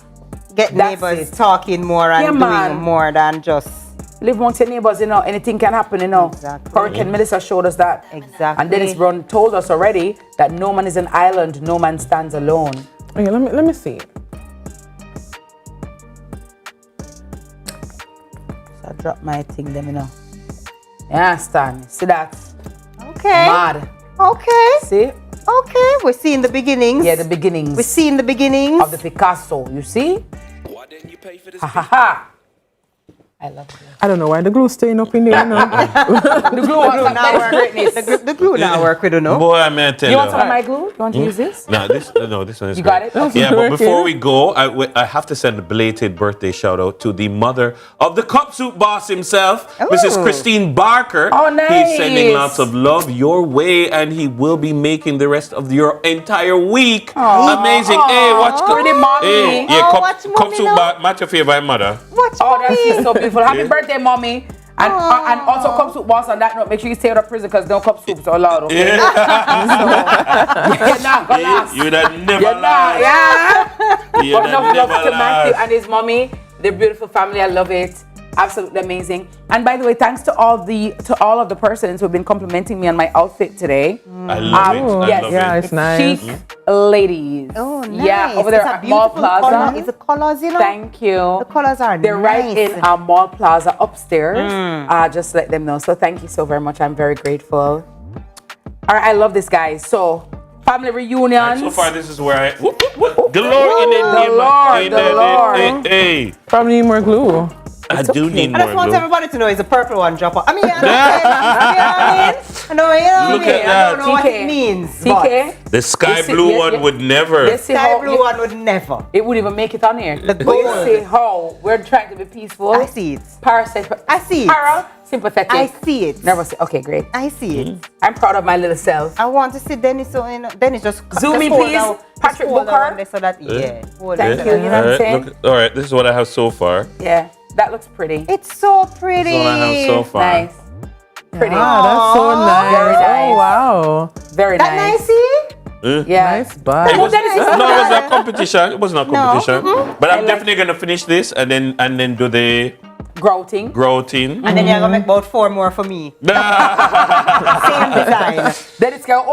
Get That's neighbors it. talking more and Yeah, doing man. more than just. Live amongst your neighbors, you know, anything can happen, you know. Exactly. Hurricane Melissa showed us that. Exactly. And Dennis Brown told us already that no man is an island, no man stands alone. Okay, let me see. So I dropped my thing, them, you know. Yeah, Stan. See that? Okay. Mad. Okay. See? Okay. We're seeing the beginnings. Yeah, the beginnings. We're seeing the beginnings. Of the Picasso, you see? Ha ha ha. I love it. I don't know why the glue staying up in there. No. The glue was now work. The glue now work. We don't know. Boy, I may tell You want some of my glue? You want to use this? No, this one is You great. got it? Yeah, but before we go, I have to send a belated birthday shout out to the mother of the cup soup boss himself, Mrs. Christine Barker. Oh, nice. He's sending lots of love your way, and he will be making the rest of your entire week. Amazing. Hey, watch Pretty mommy. Hey, yeah, watch cup mommy soup now. match your favorite mother. Watch Oh, that feels so beautiful. Happy Yeah. birthday, mommy. And also, cup soup boss, on that note, make sure you stay out of prison because no cup soups are allowed, okay? Yeah. You're not gonna last. You'd have never You're not, lied. yeah. You'd But enough have love never to Matthew lied. and his mommy. They're beautiful family. I love it. Absolutely amazing. And by the way, thanks to all of the persons who've been complimenting me on my outfit today. I love it. Yes. I love Yeah, it. it's nice. Chic ladies. Oh, nice. Yeah, over there It's a at Mall beautiful Plaza. color. It's the colors, you know. Thank you. The colors are They're nice. right in our Mall Plaza upstairs. Just let them know. So thank you so very much. I'm very grateful. All right, I love this, guys. So family reunions. So far, this is where I galore in it. The Lord. Hey, Probably need more glue. I do need I more just want glue. everybody to know it's a purple one drop. I mean, you know what I mean? Look at I don't know what TK. it means. TK. The sky You see- blue yeah, one yeah. would never. You see Sky how blue one would never. it would even make it on here. The But gold. you see how we're trying to be peaceful. I see it. I see it. Sympathetic. I see it. Nervous. Okay, great. I see it. I'm proud of my little self. I want to see Dennis. So Dennis just Zoom in, hold please. down- Patrick hold Booker. down there so that hold Thank it you. You know what I'm saying? All right, this is what I have so far. Yeah, that looks pretty. It's so pretty. This is what I have so far. Nice. Pretty. That's so nice. Very nice. Oh, wow. Very That nice. nice, see? Yeah. Nice bag. It was not a competition. It wasn't a competition. But I'm I definitely gonna finish this and then do the Grouting. grouting. And then you're gonna make about 4 more for me. Same design. Then it's going